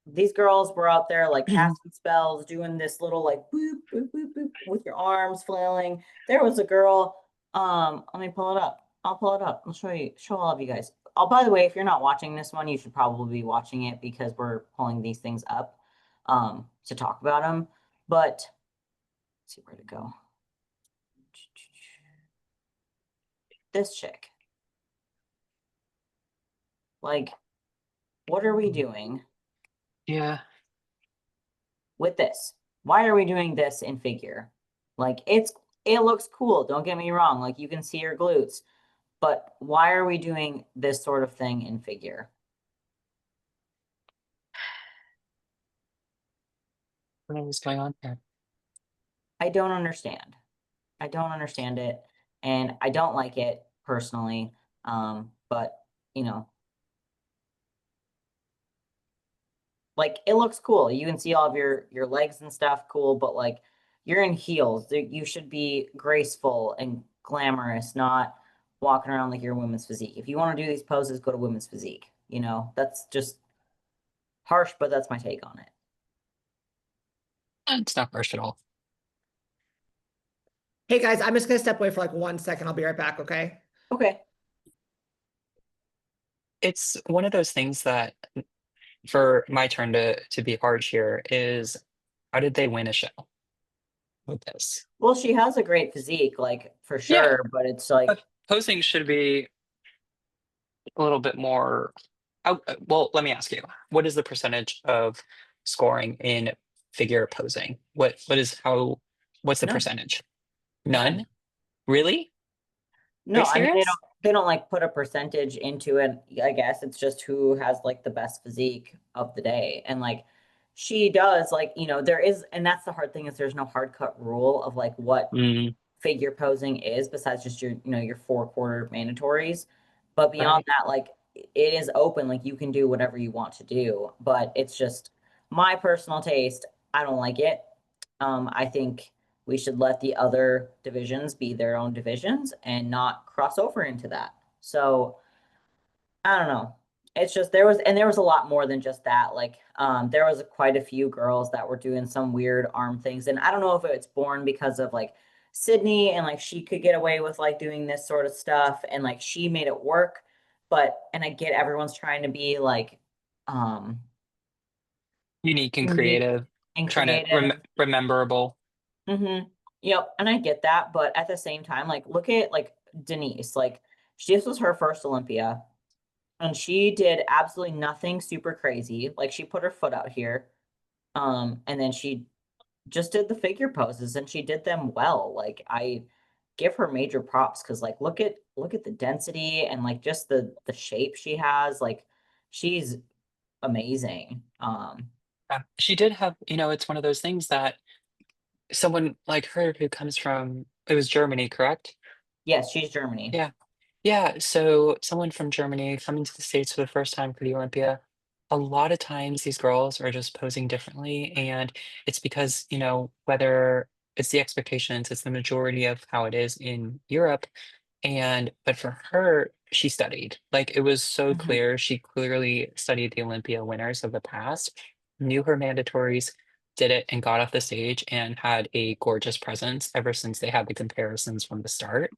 [SPEAKER 1] these girls were out there like casting spells, doing this little like boop, boop, boop, boop with your arms flailing. There was a girl, let me pull it up. I'll pull it up. I'll show all of you guys. Oh, by the way, if you're not watching this one, you should probably be watching it because we're pulling these things up to talk about them. But let's see where to go. This chick. Like, what are we doing
[SPEAKER 3] Yeah.
[SPEAKER 1] with this? Why are we doing this in figure? Like it looks cool, don't get me wrong. Like you can see her glutes, but why are we doing this sort of thing in figure?
[SPEAKER 3] What was going on here?
[SPEAKER 1] I don't understand. I don't understand it and I don't like it personally. But you know, like it looks cool. You can see all of your legs and stuff cool, but like you're in heels. You should be graceful and glamorous, not walking around like you're a women's physique. If you want to do these poses, go to women's physique. That's just harsh, but that's my take on it.
[SPEAKER 3] It's not harsh at all.
[SPEAKER 2] Hey guys, I'm just gonna step away for like 1 second. I'll be right back, okay?
[SPEAKER 1] Okay.
[SPEAKER 3] It's one of those things that for my turn to be harsh here is how did they win a show with this?
[SPEAKER 1] Well, she has a great physique, like for
[SPEAKER 3] Yeah,
[SPEAKER 1] sure, but it's like
[SPEAKER 3] but posing should be a little bit more. Well, let me ask you, what is the percentage of scoring in figure posing? What's the
[SPEAKER 1] none,
[SPEAKER 3] percentage?
[SPEAKER 1] none.
[SPEAKER 3] None? Really? Are you
[SPEAKER 1] No, I mean
[SPEAKER 3] serious?
[SPEAKER 1] they don't like put a percentage into it. I guess it's just who has like the best physique of the day. And like she does like, there is, and that's the hard thing is there's no hard cut rule of like what
[SPEAKER 3] Mm,
[SPEAKER 1] figure posing is besides just your 4-quarter mandatories. But beyond
[SPEAKER 3] right.
[SPEAKER 1] that, like it is open, like you can do whatever you want to do. But it's just my personal taste. I don't like it. I think we should let the other divisions be their own divisions and not cross over into that. So I don't know. It's just there was a lot more than just that. Like there was quite a few girls that were doing some weird arm things. And I don't know if it's born because of like Sydney and like she could get away with like doing this sort of stuff and like she made it work. But and I get everyone's trying to be like um
[SPEAKER 3] Unique and
[SPEAKER 1] unique
[SPEAKER 3] creative,
[SPEAKER 1] and
[SPEAKER 3] trying to
[SPEAKER 1] creative.
[SPEAKER 3] rememberable.
[SPEAKER 1] Mm-hmm. Yep, and I get that, but at the same time, like look at like Denise, like this was her first Olympia, and she did absolutely nothing super crazy. Like she put her foot out here, And then she just did the figure poses and she did them well. Like I give her major props because like look at the density and like just the shape she has. Like she's amazing.
[SPEAKER 3] She did have, it's one of those things that someone like her who comes from, it was Germany, correct?
[SPEAKER 1] Yes, she's Germany.
[SPEAKER 3] Yeah. Yeah, so someone from Germany coming to the States for the first time for the Olympia, a lot of times these girls are just posing differently. And it's because, whether it's the expectations, it's the majority of how it is in Europe. But for her, she studied. Like it was so
[SPEAKER 1] Mhm.
[SPEAKER 3] clear. She clearly studied the Olympia winners of the past, knew her mandatories, did it, and got off the stage and had a gorgeous presence ever since they had the comparisons from the start.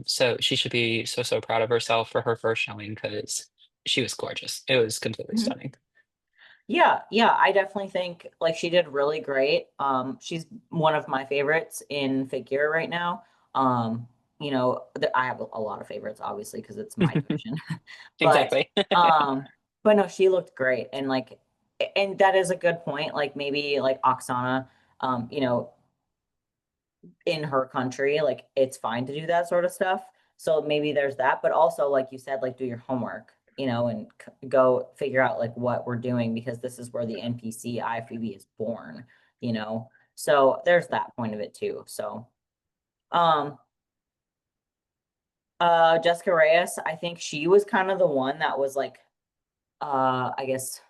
[SPEAKER 3] So she should be so, so proud of herself for her first showing because she was gorgeous. It was completely
[SPEAKER 1] Mhm.
[SPEAKER 3] stunning.
[SPEAKER 1] Yeah, yeah, I definitely think like she did really great. She's one of my favorites in figure right now. I have a lot of favorites, obviously, because it's my division. But
[SPEAKER 3] Exactly.
[SPEAKER 1] um, but no, she looked great, and like, and that is a good point. Like maybe like Oksana, you know, in her country, like it's fine to do that sort of stuff. So maybe there's that, but also like you said, like do your homework, and go figure out like what we're doing because this is where the NPC IFBB is born, you know. So there's that point of it too. So um Jessica Reyes, I think she was kind of the one that was like I guess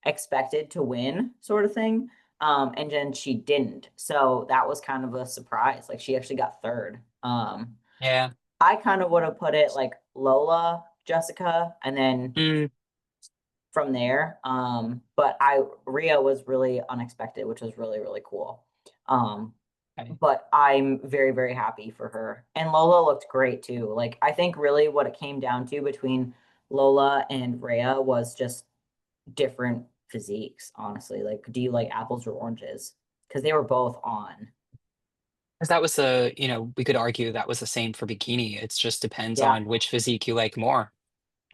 [SPEAKER 1] expected to win sort of thing. And then she didn't. So that was kind of a surprise. Like she actually got third.
[SPEAKER 3] Yeah.
[SPEAKER 1] I kind of would have put it like Lola, Jessica, and then
[SPEAKER 3] Mm,
[SPEAKER 1] from there. But Ria was really unexpected, which was really, really cool. Um,
[SPEAKER 3] okay.
[SPEAKER 1] but I'm very, very happy for her. And Lola looked great too. Like I think really what it came down to between Lola and Rhea was just different physiques, honestly. Like, do you like apples or oranges? Because they were both on.
[SPEAKER 3] 'Cause that was we could argue that was the same for bikini. It just depends
[SPEAKER 1] Yeah.
[SPEAKER 3] on which physique you like more,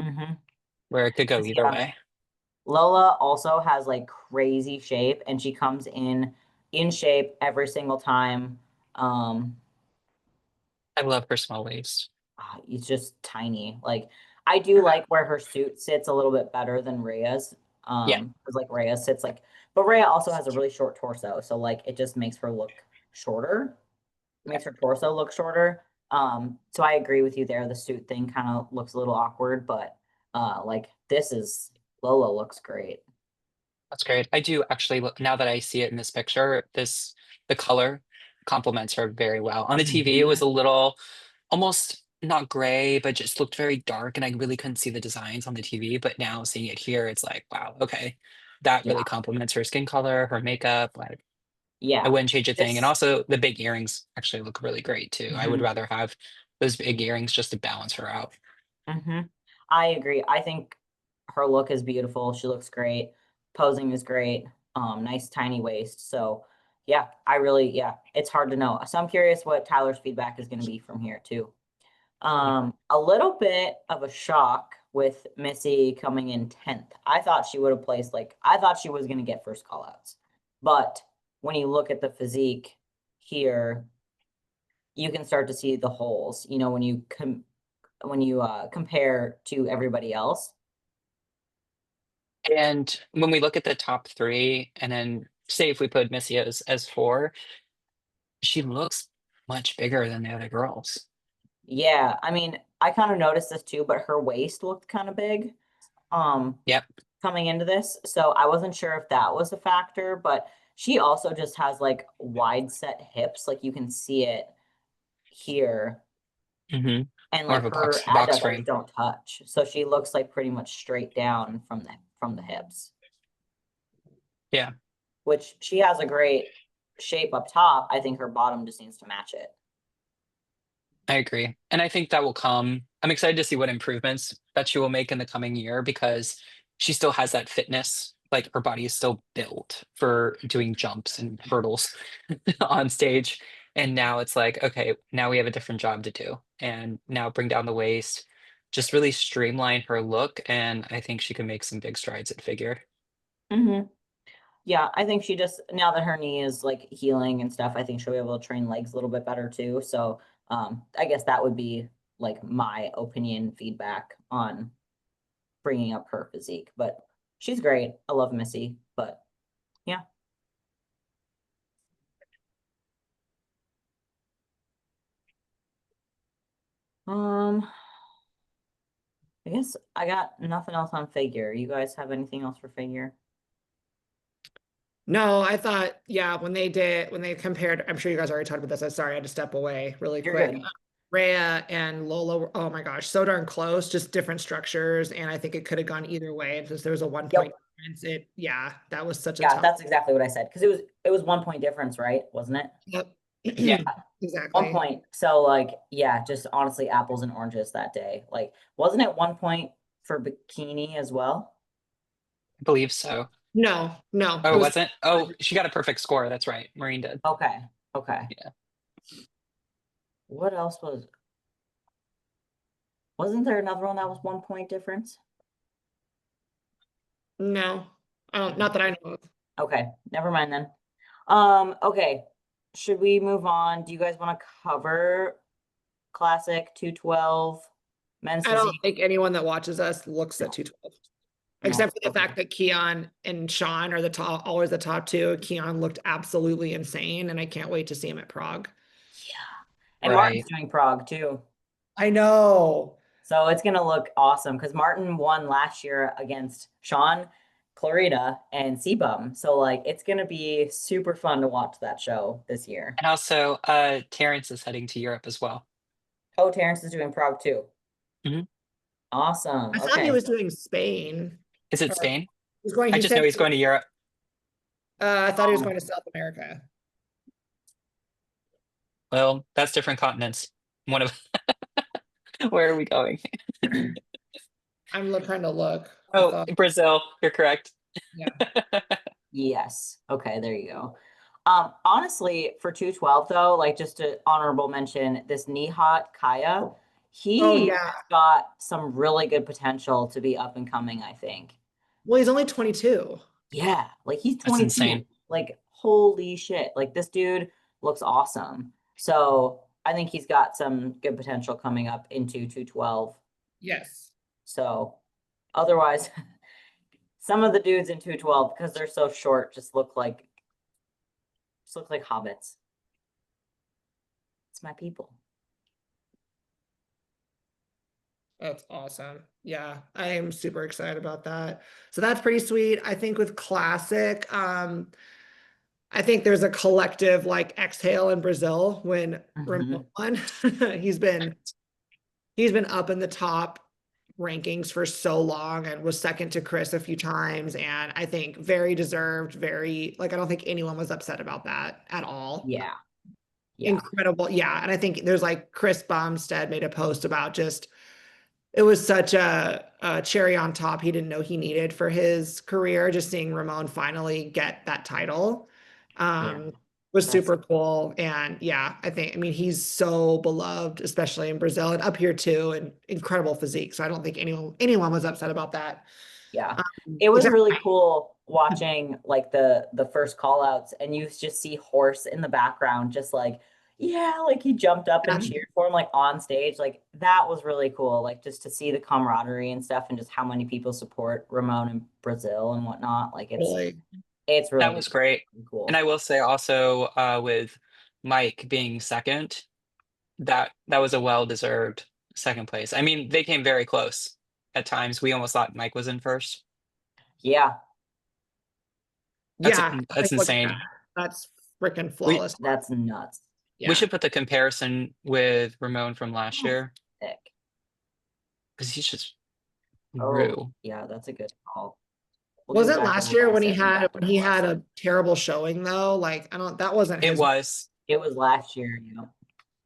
[SPEAKER 1] Mm-hmm.
[SPEAKER 3] where it could go either
[SPEAKER 1] Yeah.
[SPEAKER 3] way.
[SPEAKER 1] Lola also has like crazy shape and she comes in shape every single time. Um,
[SPEAKER 3] I love her small waist.
[SPEAKER 1] it's just tiny. Like I do like where her suit sits a little bit better than Rhea's.
[SPEAKER 3] Yeah,
[SPEAKER 1] Because like Rhea sits like, but Rhea also has a really short torso, so like it just makes her look shorter. Makes her torso look shorter. So I agree with you there. The suit thing kind of looks a little awkward, but like this is Lola looks great.
[SPEAKER 3] that's great. I do actually look now that I see it in this picture, the color complements her very well. On the TV, it was
[SPEAKER 1] Mhm.
[SPEAKER 3] a little almost not gray, but just looked very dark, and I really couldn't see the designs on the TV. But now seeing it here, it's like, wow, okay, that
[SPEAKER 1] Yeah,
[SPEAKER 3] really complements her skin color, her makeup. Like, I
[SPEAKER 1] yeah.
[SPEAKER 3] wouldn't change a thing. And
[SPEAKER 1] This
[SPEAKER 3] also, the big earrings actually look really great too. I would
[SPEAKER 1] mhm,
[SPEAKER 3] rather have those big earrings just to balance her out.
[SPEAKER 1] mhm. I agree. I think her look is beautiful. She looks great. Posing is great. Nice tiny waist. So yeah, yeah, it's hard to know. So I'm curious what Tyler's feedback is going to be from here too. A little bit of a shock with Missy coming in 10th. I thought she would have placed like I thought she was gonna get first call outs. But when you look at the physique here, you can start to see the holes, when you compare to everybody else.
[SPEAKER 3] And when we look at the top three, and then say if we put Missy as four, she looks much bigger than the other girls.
[SPEAKER 1] Yeah, I mean, I kind of noticed this too, but her waist looked kind of big. Um,
[SPEAKER 3] Yep.
[SPEAKER 1] Coming into this. So I wasn't sure if that was a factor, but she also just has like wide set hips. Like you can see it here.
[SPEAKER 3] Hmm.
[SPEAKER 1] And
[SPEAKER 3] More
[SPEAKER 1] like
[SPEAKER 3] of a
[SPEAKER 1] her
[SPEAKER 3] box
[SPEAKER 1] adductors
[SPEAKER 3] frame.
[SPEAKER 1] don't touch. So she looks like pretty much straight down from the hips,
[SPEAKER 3] Yeah.
[SPEAKER 1] which she has a great shape up top. I think her bottom just needs to match it.
[SPEAKER 3] I agree. And I think that will come. I'm excited to see what improvements that she will make in the coming year because she still has that fitness. Like her body is still built for doing jumps and hurdles on stage. And now it's like, okay, now we have a different job to do. And now bring down the waist, just really streamline her look. And I think she can make some big strides at figure.
[SPEAKER 1] Hmm. Yeah, I think she just, now that her knee is like healing and stuff, I think she'll be able to train legs a little bit better too. So I guess that would be like my opinion feedback on bringing up her physique, but she's great. I love Missy, but yeah. Um, I guess I got nothing else on figure. You guys have anything else for figure?
[SPEAKER 2] No, I thought, yeah, when they compared, I'm sure you guys already talked about this. I'm sorry, I had to step away really
[SPEAKER 1] You're
[SPEAKER 2] quick.
[SPEAKER 1] good.
[SPEAKER 2] Rhea and Lola were, oh my gosh, so darn close, just different structures. And I think it could have gone either way. Since there was a 1 point
[SPEAKER 1] Yep.
[SPEAKER 2] difference, yeah, that was such a
[SPEAKER 1] Yeah,
[SPEAKER 2] tough.
[SPEAKER 1] that's exactly what I said. Because it was 1 point difference, right? Wasn't it?
[SPEAKER 2] Yep.
[SPEAKER 3] Yeah.
[SPEAKER 1] 1
[SPEAKER 2] Exactly.
[SPEAKER 1] point. So like, yeah, just honestly apples and oranges that day. Like, wasn't it 1 point for Bikini as well?
[SPEAKER 3] I believe so.
[SPEAKER 2] No, no,
[SPEAKER 3] Oh,
[SPEAKER 2] it
[SPEAKER 3] it
[SPEAKER 2] was
[SPEAKER 3] wasn't? Oh, she got a perfect score. That's right. Maureen did.
[SPEAKER 1] Okay. Okay.
[SPEAKER 3] Yeah.
[SPEAKER 1] What else wasn't there another one that was 1 point difference?
[SPEAKER 2] no, not that I know of.
[SPEAKER 1] Okay, never mind then. Okay. Should we move on? Do you guys want to cover classic 212 men's
[SPEAKER 2] I don't
[SPEAKER 1] physique?
[SPEAKER 2] think anyone that watches us looks
[SPEAKER 1] No.
[SPEAKER 2] at 212.
[SPEAKER 1] No.
[SPEAKER 2] Except for the
[SPEAKER 1] Okay.
[SPEAKER 2] fact that Keon and Sean are the top, always the top two. Keon looked absolutely insane, and I can't wait to see him at Prague.
[SPEAKER 1] Yeah. And Martin's
[SPEAKER 3] Right.
[SPEAKER 1] doing Prague too.
[SPEAKER 2] I know.
[SPEAKER 1] So it's gonna look awesome because Martin won last year against Sean, Clarita, and Sebum. So like it's gonna be super fun to watch that show this year.
[SPEAKER 3] And also, Terrence is heading to Europe as well.
[SPEAKER 1] Oh, Terrence is doing Prague too.
[SPEAKER 3] Mhm.
[SPEAKER 1] Awesome.
[SPEAKER 2] I thought he
[SPEAKER 1] Okay.
[SPEAKER 2] was doing Spain.
[SPEAKER 3] Is it
[SPEAKER 2] Or
[SPEAKER 3] Spain?
[SPEAKER 2] he's going,
[SPEAKER 3] I
[SPEAKER 2] he
[SPEAKER 3] just
[SPEAKER 2] said,
[SPEAKER 3] know he's going to Europe.
[SPEAKER 2] I thought he was
[SPEAKER 1] Um,
[SPEAKER 2] going to South America.
[SPEAKER 3] Well, that's different continents. One of where are we going?
[SPEAKER 2] Trying to look. I
[SPEAKER 3] Oh,
[SPEAKER 2] thought,
[SPEAKER 3] Brazil. You're correct.
[SPEAKER 2] yeah.
[SPEAKER 1] yes. Okay, there you go. Honestly, for 212 though, like just to honorable mention, this Nihat Kaya,
[SPEAKER 2] Oh,
[SPEAKER 1] he
[SPEAKER 2] yeah.
[SPEAKER 1] got some really good potential to be up and coming, I think.
[SPEAKER 2] Well, he's only 22.
[SPEAKER 1] Yeah, like he's
[SPEAKER 3] That's
[SPEAKER 1] 22.
[SPEAKER 3] insane.
[SPEAKER 1] Like, holy shit. Like this dude looks awesome. So I think he's got some good potential coming up into 212.
[SPEAKER 2] Yes.
[SPEAKER 1] So otherwise, some of the dudes in 212, because they're so short, just look like hobbits. It's my people.
[SPEAKER 2] That's awesome. Yeah, I am super excited about that. So that's pretty sweet. I think with classic, I think there's a collective like exhale in Brazil when Ramon
[SPEAKER 1] Mhm.
[SPEAKER 2] won. He's been he's been up in the top rankings for so long and was second to Chris a few times. And I think very deserved, very like I don't think anyone was upset about that at all.
[SPEAKER 1] Yeah. Yeah.
[SPEAKER 2] Incredible. Yeah. And I think there's like Chris Bumstead made a post about just it was such a cherry on top he didn't know he needed for his career. Just seeing Ramon finally get that title
[SPEAKER 1] Yeah.
[SPEAKER 2] was
[SPEAKER 1] That's
[SPEAKER 2] super cool. And yeah, I mean, he's so beloved, especially in Brazil and up here too, and incredible physique. So I don't think anyone was upset about that.
[SPEAKER 1] Yeah. It was
[SPEAKER 2] Except
[SPEAKER 1] really cool watching like the first call outs and you just see Horse in the background just like yeah, like he jumped up and cheered for him like on stage. Like that was really cool. Like just to see the camaraderie and stuff and just how many people support Ramon in Brazil and whatnot. Like
[SPEAKER 2] really.
[SPEAKER 1] it's
[SPEAKER 3] That
[SPEAKER 1] really
[SPEAKER 3] was great. And
[SPEAKER 1] cool.
[SPEAKER 3] I will say also, with Mike being second, that was a well-deserved second place. I mean, they came very close at times. We almost thought Mike was in first.
[SPEAKER 1] Yeah,
[SPEAKER 3] That's
[SPEAKER 2] Yeah.
[SPEAKER 3] that's
[SPEAKER 2] Like look at that.
[SPEAKER 3] insane.
[SPEAKER 2] That's freaking
[SPEAKER 3] We
[SPEAKER 2] flawless.
[SPEAKER 1] that's nuts.
[SPEAKER 3] we
[SPEAKER 2] Yeah.
[SPEAKER 3] should put the comparison with Ramon from last
[SPEAKER 1] Oh,
[SPEAKER 3] year
[SPEAKER 1] sick.
[SPEAKER 3] because he's just
[SPEAKER 1] Oh,
[SPEAKER 3] grew.
[SPEAKER 1] yeah, that's a good call. We'll
[SPEAKER 2] Was
[SPEAKER 1] do
[SPEAKER 2] it
[SPEAKER 1] back
[SPEAKER 2] last
[SPEAKER 1] to
[SPEAKER 2] year when
[SPEAKER 1] Bicep and back to
[SPEAKER 2] he had
[SPEAKER 1] Quest.
[SPEAKER 2] a terrible showing though? Like I don't that wasn't
[SPEAKER 3] It
[SPEAKER 2] his
[SPEAKER 3] was
[SPEAKER 1] It was last year, you know.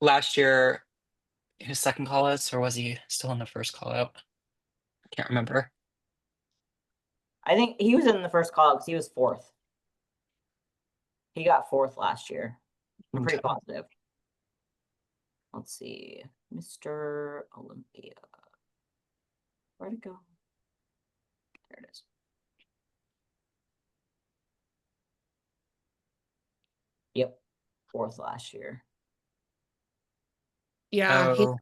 [SPEAKER 3] last year his second call outs, or was he still in the first call out? I can't remember.
[SPEAKER 1] I think he was in the first call because he was fourth. He got fourth last year. I'm pretty
[SPEAKER 3] Okay.
[SPEAKER 1] positive. Let's see. Mr. Olympia. Where'd it go? There it is. Yep. Fourth last year.
[SPEAKER 2] Yeah, he's
[SPEAKER 3] Oh,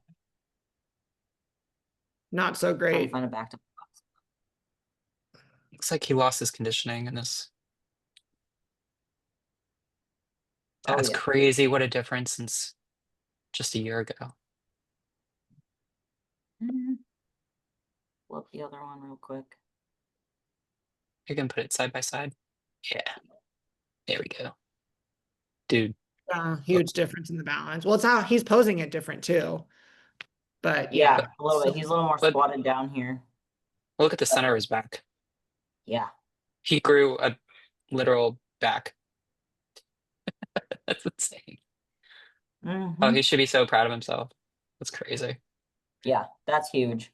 [SPEAKER 2] not so
[SPEAKER 1] Trying to
[SPEAKER 2] great.
[SPEAKER 1] find it back to.
[SPEAKER 3] looks like he lost his conditioning in this.
[SPEAKER 1] Oh
[SPEAKER 3] That's
[SPEAKER 1] yeah.
[SPEAKER 3] crazy. What a difference since just a year ago.
[SPEAKER 1] Mhm. Flip the other one real quick.
[SPEAKER 3] You can put it side by side. Yeah, there we go. Dude, look,
[SPEAKER 2] Huge difference in the balance. Well, it's how he's posing it different too. But
[SPEAKER 1] Yeah,
[SPEAKER 2] yeah.
[SPEAKER 3] but,
[SPEAKER 1] a little bit. He's a little more
[SPEAKER 3] but
[SPEAKER 1] squatted down here.
[SPEAKER 3] look at the
[SPEAKER 1] But
[SPEAKER 3] center of his back.
[SPEAKER 1] yeah.
[SPEAKER 3] He grew a literal back. That's insane. Oh, he
[SPEAKER 1] Hmm.
[SPEAKER 3] should be so proud of himself. That's crazy.
[SPEAKER 1] Yeah, that's huge.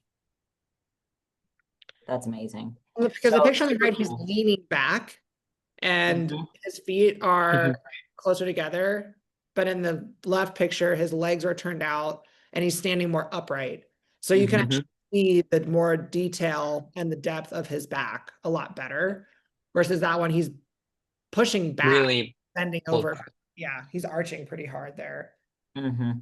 [SPEAKER 1] That's amazing.
[SPEAKER 2] Because the
[SPEAKER 1] So
[SPEAKER 2] picture on the
[SPEAKER 1] super
[SPEAKER 2] right, he's
[SPEAKER 1] cool.
[SPEAKER 2] leaning back and
[SPEAKER 1] Hmm.
[SPEAKER 2] his feet are
[SPEAKER 3] Mhm,
[SPEAKER 2] closer together. But in the left picture, his legs are turned out and he's standing more upright. So you can
[SPEAKER 1] Hmm.
[SPEAKER 2] actually see the more detail and the depth of his back a lot better. Versus that one, he's pushing back,
[SPEAKER 3] really
[SPEAKER 2] bending
[SPEAKER 3] pulled
[SPEAKER 2] over.
[SPEAKER 3] back.
[SPEAKER 2] Yeah, he's arching pretty hard there.
[SPEAKER 1] Hmm.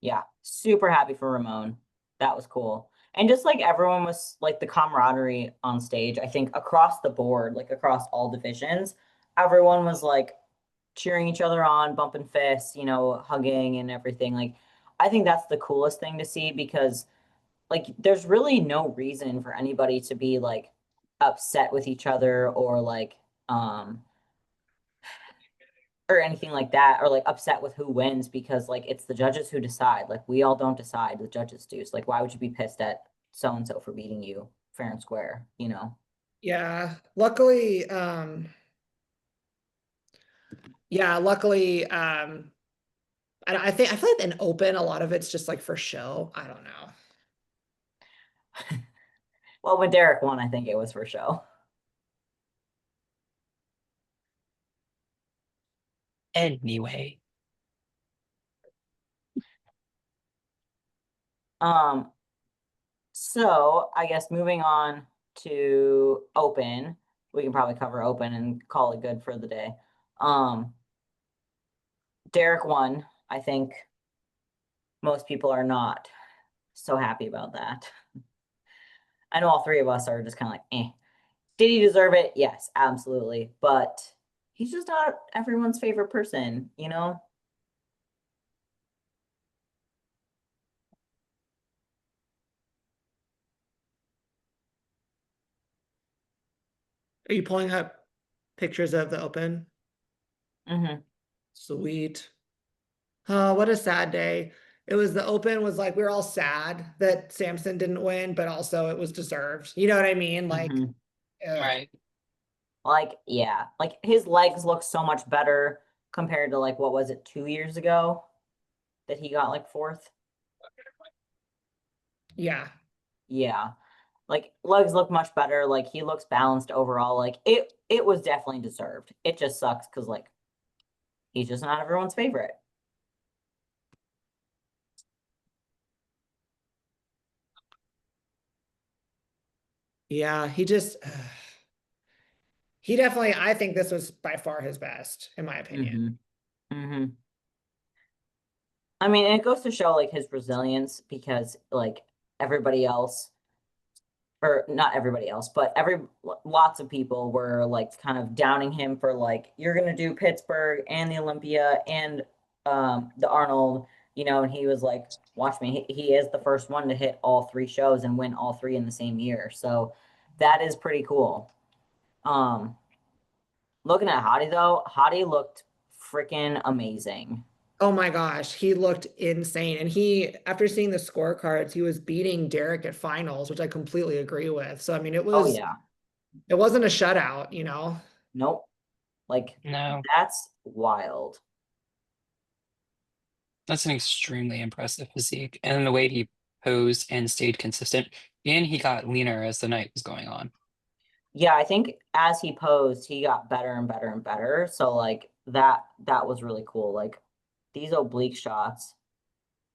[SPEAKER 1] Yeah, super happy for Ramon. That was cool. And just like everyone was like the camaraderie on stage, I think across the board, like across all divisions, everyone was like cheering each other on, bumping fists, hugging and everything. Like, I think that's the coolest thing to see because like there's really no reason for anybody to be like upset with each other um or anything like that, or like upset with who wins because like it's the judges who decide. Like we all don't decide, the judges do. So like why would you be pissed at so and so for beating you fair and square, you know?
[SPEAKER 2] Yeah, luckily, I feel like in open, a lot of it's just like for show. I don't know.
[SPEAKER 1] Well, when Derek won, I think it was for show.
[SPEAKER 3] Anyway,
[SPEAKER 1] Um, so I guess moving on to open, we can probably cover open and call it good for the day. Um, Derek won. I think most people are not so happy about that. I know all three of us are just kind of like, eh. Did he deserve it? Yes, absolutely. But he's just not everyone's favorite person, you know?
[SPEAKER 2] Are you pulling up pictures of the open?
[SPEAKER 1] Hmm.
[SPEAKER 2] Sweet. Oh, what a sad day. It was the open was like we were all sad that Samson didn't win, but also it was deserved. You know what I mean? Like,
[SPEAKER 1] Hmm.
[SPEAKER 2] ugh.
[SPEAKER 3] right.
[SPEAKER 1] Like, yeah, like his legs look so much better compared to like what was it, 2 years ago that he got like fourth?
[SPEAKER 2] Yeah.
[SPEAKER 1] Yeah. Like legs look much better. Like he looks balanced overall. Like it was definitely deserved. It just sucks because like he's just not everyone's favorite.
[SPEAKER 2] Yeah, he just he definitely I think this was by far his best, in my opinion.
[SPEAKER 1] Hmm. Hmm. I mean, and it goes to show like his resilience because like everybody else, or not everybody else, but lots of people were like kind of downing him for like you're gonna do Pittsburgh and the Olympia and the Arnold, and he was like, watch me, he is the first one to hit all three shows and win all three in the same year. So that is pretty cool. Um, Looking at Hottie though, Hottie looked freaking amazing.
[SPEAKER 2] Oh my gosh, he looked insane. And he, after seeing the scorecards, he was beating Derek at finals, which I completely agree with. So I mean,
[SPEAKER 1] Oh yeah.
[SPEAKER 2] it wasn't a shutout, you know?
[SPEAKER 1] Nope. Like
[SPEAKER 3] No,
[SPEAKER 1] that's wild.
[SPEAKER 3] that's an extremely impressive physique. And the way he posed and stayed consistent. And he got leaner as the night was going on.
[SPEAKER 1] Yeah, I think as he posed, he got better and better and better. So like that was really cool. Like these oblique shots.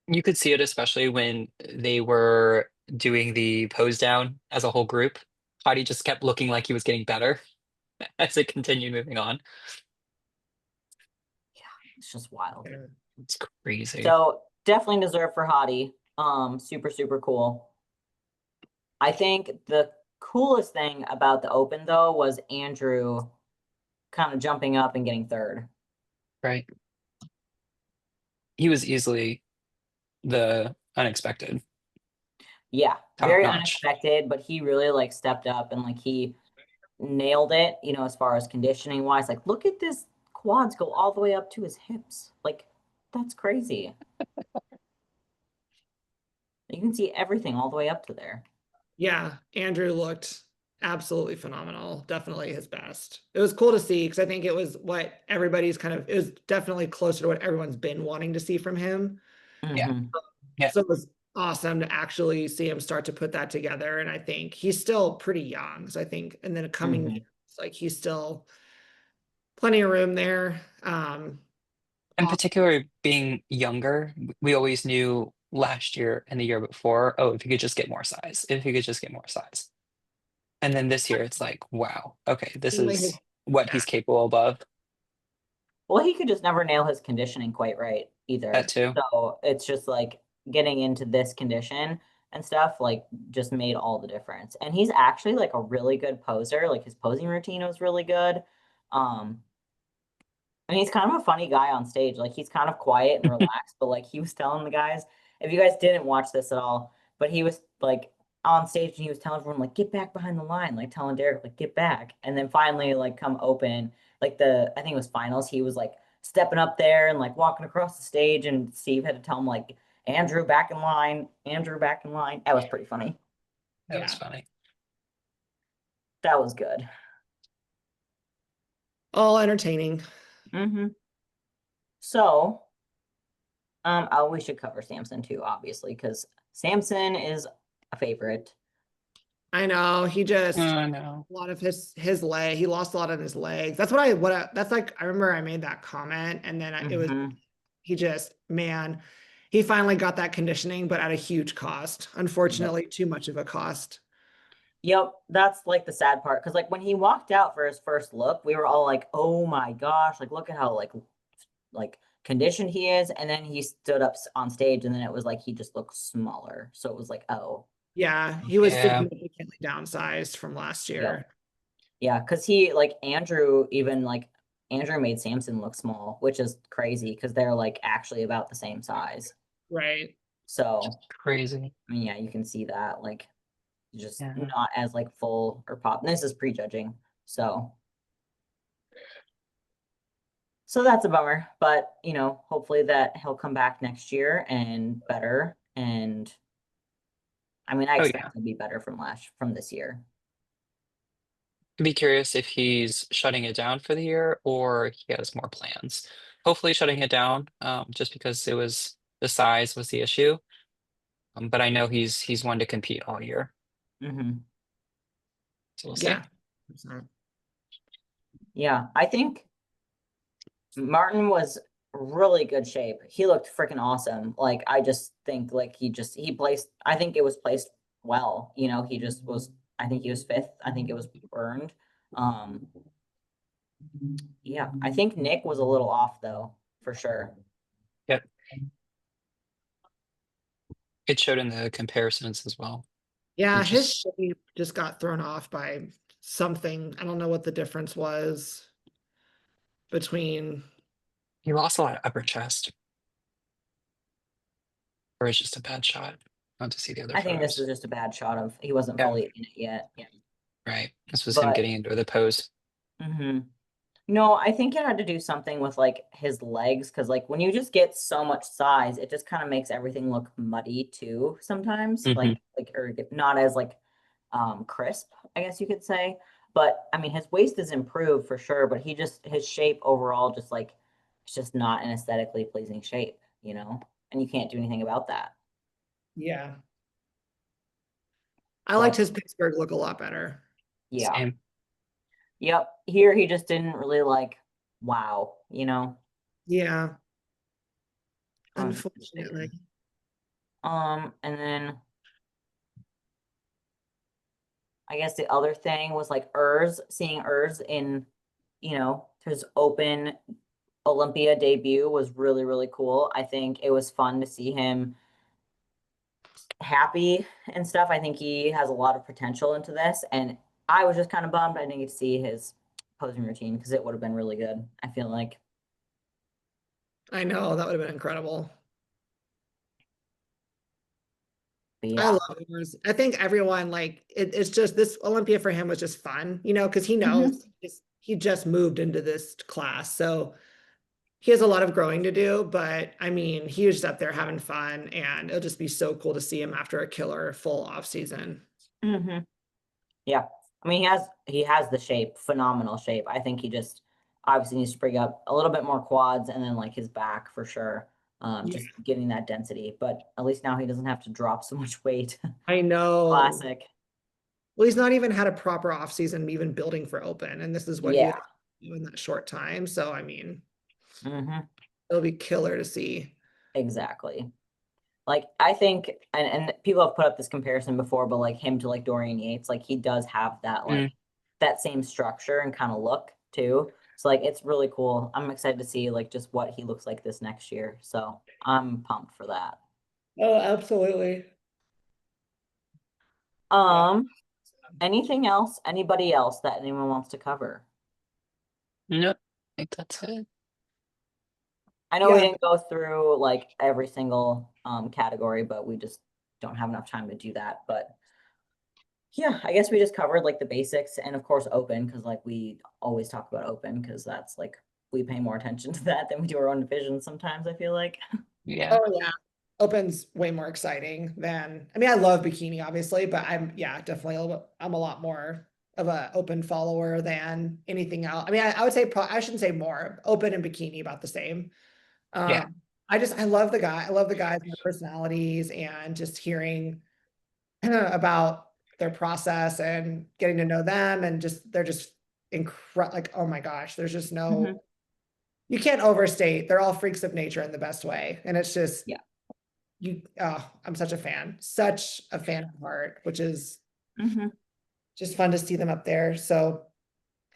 [SPEAKER 3] You could see it especially when they were doing the pose down as a whole group. Heidi just kept looking like he was getting better as it continued moving on.
[SPEAKER 1] It's just wild.
[SPEAKER 2] Yeah.
[SPEAKER 3] It's crazy.
[SPEAKER 1] So definitely deserved for Hottie. Super, super cool. I think the coolest thing about the Open though was Andrew kind of jumping up and getting third.
[SPEAKER 3] Right. He was easily the unexpected
[SPEAKER 1] Yeah,
[SPEAKER 3] top
[SPEAKER 1] very
[SPEAKER 3] notch.
[SPEAKER 1] unexpected, but he really like stepped up and like he nailed it, as far as conditioning wise. Like, look at this quads go all the way up to his hips. Like, that's crazy. You can see everything all the way up to there.
[SPEAKER 2] Yeah, Andrew looked absolutely phenomenal. Definitely his best. It was cool to see because I think it was what everybody's it was definitely closer to what everyone's been wanting to see from him.
[SPEAKER 3] Yeah.
[SPEAKER 1] Mhm.
[SPEAKER 3] Yeah.
[SPEAKER 2] So it was awesome to actually see him start to put that together. And I think he's still pretty young. So I think, and then coming,
[SPEAKER 1] Mhm.
[SPEAKER 2] years, like he's still plenty of room there.
[SPEAKER 3] In
[SPEAKER 2] Awesome.
[SPEAKER 3] particular, being younger, we always knew last year and the year before, oh, if he could just get more size, if he could just get more size. And then this year, it's like, wow, okay, this
[SPEAKER 2] Seemed like his,
[SPEAKER 3] is what
[SPEAKER 2] yeah,
[SPEAKER 3] he's capable of.
[SPEAKER 1] Well, he could just never nail his conditioning quite right
[SPEAKER 3] That
[SPEAKER 1] either.
[SPEAKER 3] too.
[SPEAKER 1] So it's just like getting into this condition and stuff, like just made all the difference. And he's actually like a really good poser. Like his posing routine was really good. Um, And he's kind of a funny guy on stage. Like he's kind of quiet and relaxed, but like he was telling the guys, if you guys didn't watch this at all, but he was like on stage and he was telling everyone like get back behind the line, like telling Derek like get back. And then finally like come open, like I think it was finals, he was like stepping up there and like walking across the stage and Steve had to tell him like Andrew back in line, Andrew back in line. That was pretty funny.
[SPEAKER 3] That was
[SPEAKER 2] yeah,
[SPEAKER 3] funny.
[SPEAKER 1] That was good.
[SPEAKER 2] all entertaining.
[SPEAKER 1] Mm-hmm. So oh, we should cover Samson too, obviously, because Samson is a favorite.
[SPEAKER 2] I know he just
[SPEAKER 3] Oh, no.
[SPEAKER 2] a lot of his leg. He lost a lot of his legs. That's that's like I remember I made that comment and then it was
[SPEAKER 1] Hmm.
[SPEAKER 2] he just man, he finally got that conditioning, but at a huge cost.
[SPEAKER 1] Yep.
[SPEAKER 2] Unfortunately, too much of a cost.
[SPEAKER 1] Yep, that's like the sad part. Because like when he walked out for his first look, we were all like, "Oh my gosh!" Like look at how like conditioned he is. And then he stood up on stage, and then it was like he just looked smaller. So it was like, oh,
[SPEAKER 2] Yeah, he was
[SPEAKER 3] Yeah.
[SPEAKER 2] significantly downsized from last
[SPEAKER 1] yep,
[SPEAKER 2] year.
[SPEAKER 1] yeah. Because he like Andrew even like Andrew made Samson look small, which is crazy because they're like actually about the same size.
[SPEAKER 2] Right.
[SPEAKER 1] So
[SPEAKER 3] Crazy.
[SPEAKER 1] I mean, yeah, you can see that like just
[SPEAKER 3] Yeah.
[SPEAKER 1] not as like full or pop. This is prejudging, so that's a bummer. But hopefully that he'll come back next year and better. And I mean, I
[SPEAKER 3] Oh,
[SPEAKER 1] expect
[SPEAKER 3] yeah.
[SPEAKER 1] to be better from this year.
[SPEAKER 3] I'd be curious if he's shutting it down for the year or he has more plans. Hopefully shutting it down, just because the size was the issue. But I know he's one to compete all year.
[SPEAKER 1] Hmm.
[SPEAKER 3] So we'll see.
[SPEAKER 2] Yeah.
[SPEAKER 1] Yeah, I think Martin was really good shape. He looked freaking awesome. Like I just think like he placed. I think it was placed well. He just was. I think he was fifth. I think it was earned. Um, yeah, I think Nick was a little off though, for sure.
[SPEAKER 3] Yep. It showed in the comparisons as well.
[SPEAKER 2] Yeah,
[SPEAKER 3] It
[SPEAKER 2] his
[SPEAKER 3] just
[SPEAKER 2] shape just got thrown off by something. I don't know what the difference was between.
[SPEAKER 3] he lost a lot of upper chest, or it's just a bad shot. Not to see the other
[SPEAKER 1] I think this
[SPEAKER 3] photos.
[SPEAKER 1] is just a bad shot of he wasn't
[SPEAKER 3] Yeah,
[SPEAKER 1] fully in it yet.
[SPEAKER 3] right. This was him
[SPEAKER 1] But
[SPEAKER 3] getting into the pose.
[SPEAKER 1] no, I think it had to do something with like his legs because like when you just get so much size, it just kind of makes everything look muddy too sometimes.
[SPEAKER 3] Hmm.
[SPEAKER 1] Like or not as like crisp, I guess you could say. But I mean his waist is improved for sure, but his shape overall just like it's just not an aesthetically pleasing shape. And you can't do anything about that.
[SPEAKER 2] Yeah. I liked
[SPEAKER 1] But
[SPEAKER 2] his Pittsburgh look a lot better.
[SPEAKER 1] yeah.
[SPEAKER 3] Same.
[SPEAKER 1] Yep. Here he just didn't really like wow.
[SPEAKER 2] Yeah,
[SPEAKER 1] Unfortunately.
[SPEAKER 2] unfortunately.
[SPEAKER 1] And then I guess the other thing was like seeing Urs in, his Olympia debut was really, really cool. I think it was fun to see him happy and stuff. I think he has a lot of potential into this. And I was just kind of bummed I didn't get to see his posing routine because it would have been really good, I feel like.
[SPEAKER 2] I know that would have been incredible.
[SPEAKER 1] But
[SPEAKER 2] I
[SPEAKER 1] yeah.
[SPEAKER 2] love yours. I think everyone like it's just this Olympia for him was just fun, because he
[SPEAKER 1] Mhm.
[SPEAKER 2] knows he just moved into this class. So he has a lot of growing to do, but I mean, he was just up there having fun, and it'll just be so cool to see him after a killer full off season.
[SPEAKER 1] Mhm. Yeah. I mean, he has the shape, phenomenal shape. I think he just obviously needs to bring up a little bit more quads and then like his back for sure.
[SPEAKER 2] Yeah.
[SPEAKER 1] Just getting that density. But at least now he doesn't have to drop so much weight.
[SPEAKER 2] I know.
[SPEAKER 1] Classic.
[SPEAKER 2] Well, he's not even had a proper off season, even building for open, and this is what he
[SPEAKER 1] Yeah.
[SPEAKER 2] had to do in that short time. So I mean,
[SPEAKER 1] Hmm.
[SPEAKER 2] it'll be killer to see.
[SPEAKER 1] Exactly. Like I think, and people have put up this comparison before, but like him to like Dorian Yates, like he does have that like
[SPEAKER 3] Mm,
[SPEAKER 1] that same structure and kind of look too. So like it's really cool. I'm excited to see like just what he looks like this next year. So I'm pumped for that.
[SPEAKER 2] Oh, absolutely. Yeah.
[SPEAKER 1] Um, anything else? Anybody else that anyone wants to cover?
[SPEAKER 3] nope, I think that's it.
[SPEAKER 1] I know we
[SPEAKER 2] Yeah.
[SPEAKER 1] didn't go through like every single category, but we just don't have enough time to do that. But yeah, I guess we just covered like the basics and of course open because like we always talk about open because that's like we pay more attention to that than we do our own division sometimes, I feel like.
[SPEAKER 3] Yeah,
[SPEAKER 2] Oh yeah. Open's way more exciting than I mean, I love bikini, obviously, but definitely I'm a lot more of a open follower than anything else. I mean, I would say I shouldn't say more. Open and bikini about the same.
[SPEAKER 3] yeah,
[SPEAKER 2] I love the guy. I love the guys and their personalities and just hearing about their process and getting to know them and just they're just incredible. Like, oh my gosh, there's just
[SPEAKER 1] Hmm.
[SPEAKER 2] no you can't overstate. They're all freaks of nature in the best way. And it's just
[SPEAKER 1] Yeah.
[SPEAKER 2] I'm such a fan, such a fan of heart, which is
[SPEAKER 1] Hmm.
[SPEAKER 2] just fun to see them up there. So,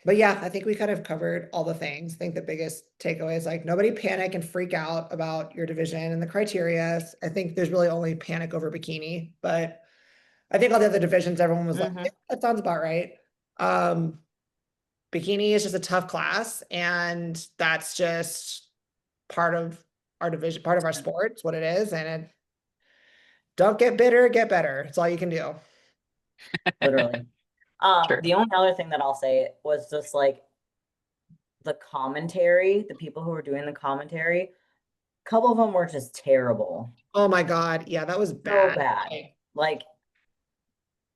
[SPEAKER 2] but yeah, I think we kind of covered all the things. I think the biggest takeaway is like nobody panic and freak out about your division and the criteria. I think there's really only panic over bikini, but I think all the other divisions, everyone was like,
[SPEAKER 1] Hmm.
[SPEAKER 2] yeah, that sounds about right. Um, Bikini is just a tough class, and that's just part of our division, part of our sport. It's what it is, and don't get bitter, get better. It's all you can do.
[SPEAKER 1] Literally.
[SPEAKER 3] sure.
[SPEAKER 1] The only other thing that I'll say was just like the commentary, the people who were doing the commentary, a couple of them were just terrible.
[SPEAKER 2] Oh my God. Yeah, that was
[SPEAKER 1] So
[SPEAKER 2] bad.
[SPEAKER 1] bad. Like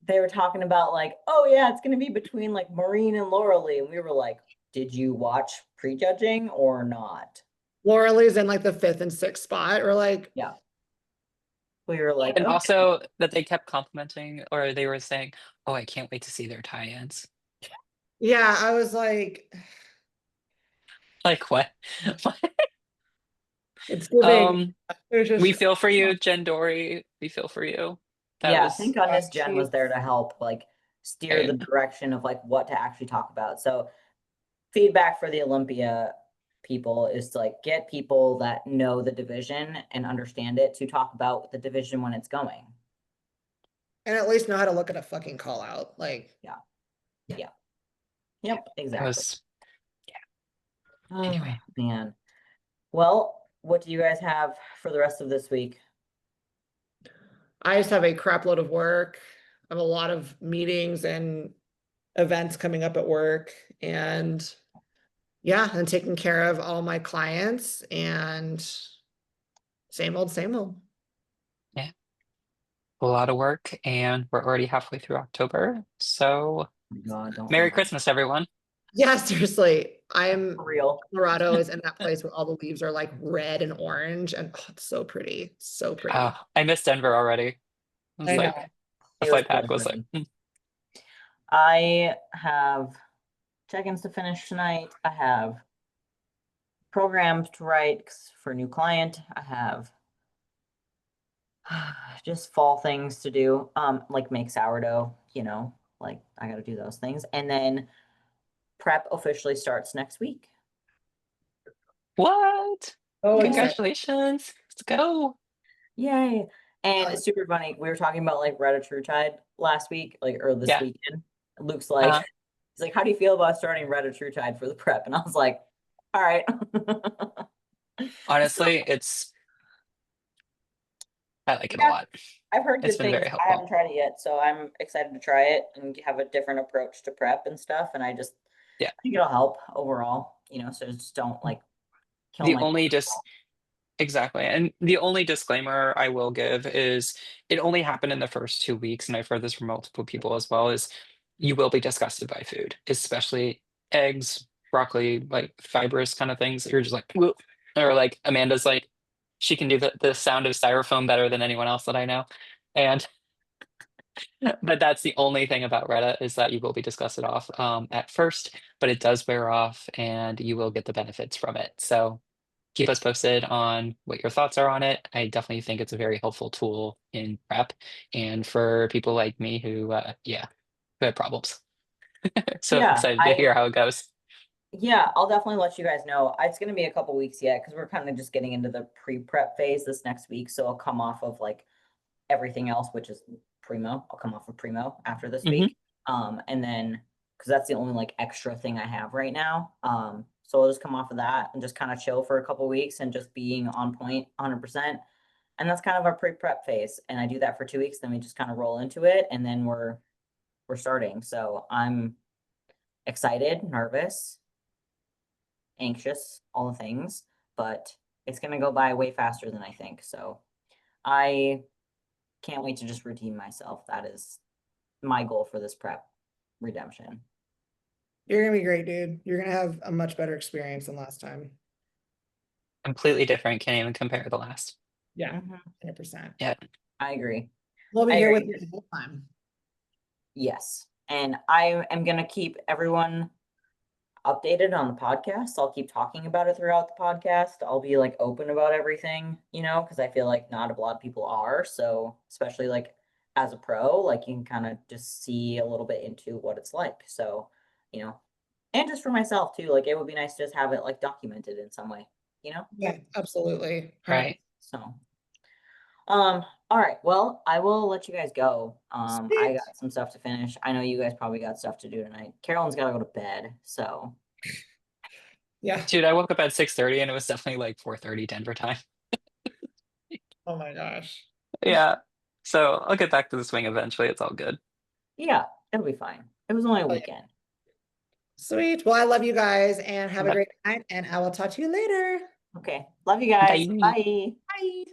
[SPEAKER 1] they were talking about like, oh yeah, it's gonna be between like Maureen and Laura Lee. And we were like, did you watch prejudging or not?
[SPEAKER 2] Laura Lee's in like the fifth and sixth spot. Or like,
[SPEAKER 1] Yeah. We were like,
[SPEAKER 3] And
[SPEAKER 1] okay.
[SPEAKER 3] also that they kept complimenting, or they were saying, "Oh, I can't wait to see their tie-ins."
[SPEAKER 2] yeah, I was like,
[SPEAKER 3] Like what? What?
[SPEAKER 2] it's giving.
[SPEAKER 3] Um,
[SPEAKER 2] It was
[SPEAKER 3] we
[SPEAKER 2] just,
[SPEAKER 3] feel for you, Jen Dory. We feel for you. That
[SPEAKER 1] Yeah,
[SPEAKER 3] was
[SPEAKER 1] thank goodness Jen
[SPEAKER 2] she,
[SPEAKER 1] was there to help like steer the
[SPEAKER 3] same.
[SPEAKER 1] direction of like what to actually talk about. So feedback for the Olympia people is to like get people that know the division and understand it to talk about the division when it's going.
[SPEAKER 2] and at least know how to look at a fucking call out. Like,
[SPEAKER 1] Yeah. Yeah. Yep,
[SPEAKER 3] That
[SPEAKER 1] exactly.
[SPEAKER 3] was
[SPEAKER 1] Oh
[SPEAKER 3] anyway.
[SPEAKER 1] man. Well, what do you guys have for the rest of this week?
[SPEAKER 2] I just have a crap load of work. I have a lot of meetings and events coming up at work. And yeah, and taking care of all my clients and same old, same old.
[SPEAKER 3] Yeah, a lot of work, and we're already halfway through October. So,
[SPEAKER 1] God, don't
[SPEAKER 3] Merry
[SPEAKER 1] remind me.
[SPEAKER 3] Christmas, everyone.
[SPEAKER 2] Yeah, seriously.
[SPEAKER 1] For real.
[SPEAKER 2] Colorado is in that place where all the leaves are like red and orange and oh, it's so pretty. So
[SPEAKER 3] Oh,
[SPEAKER 2] pretty.
[SPEAKER 3] I miss Denver already. I was
[SPEAKER 2] I
[SPEAKER 1] Yeah,
[SPEAKER 2] know.
[SPEAKER 3] like, the
[SPEAKER 1] it was
[SPEAKER 3] flight
[SPEAKER 1] cool
[SPEAKER 3] path was
[SPEAKER 1] for
[SPEAKER 3] like,
[SPEAKER 1] me. I have check-ins to finish tonight. I have programs to write for a new client. I have just fall things to do. Like make sourdough, like I gotta do those things. And then prep officially starts next week.
[SPEAKER 3] What?
[SPEAKER 2] Oh,
[SPEAKER 1] Yeah.
[SPEAKER 2] excited.
[SPEAKER 3] Congratulations. Let's go.
[SPEAKER 1] Yay. And
[SPEAKER 2] Oh.
[SPEAKER 1] it's super funny. We were talking about like Tide last week, like or this
[SPEAKER 3] Yeah.
[SPEAKER 1] weekend. Luke's like,
[SPEAKER 3] Uh,
[SPEAKER 1] he's like, how do you feel about starting Tide for the prep? And I was like, all right.
[SPEAKER 3] honestly, I like it a
[SPEAKER 1] Yeah,
[SPEAKER 3] lot.
[SPEAKER 1] I've heard
[SPEAKER 3] It's
[SPEAKER 1] good
[SPEAKER 3] been
[SPEAKER 1] things.
[SPEAKER 3] very
[SPEAKER 1] I
[SPEAKER 3] helpful.
[SPEAKER 1] haven't tried it yet, so I'm excited to try it and have a different approach to prep and stuff. And
[SPEAKER 3] Yeah.
[SPEAKER 1] I think it'll help overall, so just don't like kill
[SPEAKER 3] The
[SPEAKER 1] my
[SPEAKER 3] only just Exactly. And the only disclaimer I will give is it only happened in the first 2 weeks, and I've heard this from multiple people as well, is you will be disgusted by food, especially eggs, broccoli, like fibrous kind of things. You're just like, "Whoa." Or like Amanda's like, she can do the sound of styrofoam better than anyone else that I know. And but that's the only thing about Reddit is that you will be disgusted off at first, but it does wear off and you will get the benefits from it. So keep us posted on what your thoughts are on it. I definitely think it's a very helpful tool in prep and for people like me who, who have problems. So
[SPEAKER 1] Yeah,
[SPEAKER 3] excited to hear how it goes.
[SPEAKER 1] I'll definitely let you guys know. It's gonna be a couple weeks yet because we're kind of just getting into the pre-prep phase this next week. So I'll come off of like everything else, which is primo. I'll come off of primo after this
[SPEAKER 3] Mhm.
[SPEAKER 1] week. And then because that's the only like extra thing I have right now. So I'll just come off of that and just kind of chill for a couple weeks and just being on point 100%. And that's kind of our pre-prep phase. And I do that for 2 weeks, then we just kind of roll into it and then we're starting. So I'm excited, nervous, anxious, all the things, but it's gonna go by way faster than I think. So I can't wait to just redeem myself. That is my goal for this prep redemption.
[SPEAKER 2] You're gonna be great, dude. You're gonna have a much better experience than last time.
[SPEAKER 3] Completely different. Can't even compare the last.
[SPEAKER 2] Yeah,
[SPEAKER 1] Mhm.
[SPEAKER 2] 100%.
[SPEAKER 3] Yeah.
[SPEAKER 1] I agree.
[SPEAKER 2] We'll be
[SPEAKER 1] I
[SPEAKER 2] here
[SPEAKER 1] agree.
[SPEAKER 2] with you the whole time.
[SPEAKER 1] Yes. And I am going to keep everyone updated on the podcast. I'll keep talking about it throughout the podcast. I'll be like open about everything, because I feel like not a lot of people are. So, especially like as a pro, like you can kind of just see a little bit into what it's like. So, and just for myself too, like it would be nice to just have it like documented in some way.
[SPEAKER 2] Yeah, absolutely. 100%.
[SPEAKER 3] Right.
[SPEAKER 1] So, all right. Well, I will let you guys go. I
[SPEAKER 2] Sweet.
[SPEAKER 1] got some stuff to finish. I know you guys probably got stuff to do tonight. Carolyn's got to go to bed. So,
[SPEAKER 2] Yeah.
[SPEAKER 3] Dude, I woke up at 6:30 and it was definitely like 4:30 Denver time.
[SPEAKER 2] Oh my gosh.
[SPEAKER 3] Yeah. So I'll get back to the swing eventually. It's all good.
[SPEAKER 1] yeah, it'll be fine. It was only a
[SPEAKER 2] Oh, yeah.
[SPEAKER 1] weekend.
[SPEAKER 2] Sweet. Well, I love you guys and have a
[SPEAKER 3] But
[SPEAKER 2] great night, and I will talk to you later.
[SPEAKER 1] Okay. Love you guys.
[SPEAKER 3] bye.
[SPEAKER 1] Bye.
[SPEAKER 2] Bye.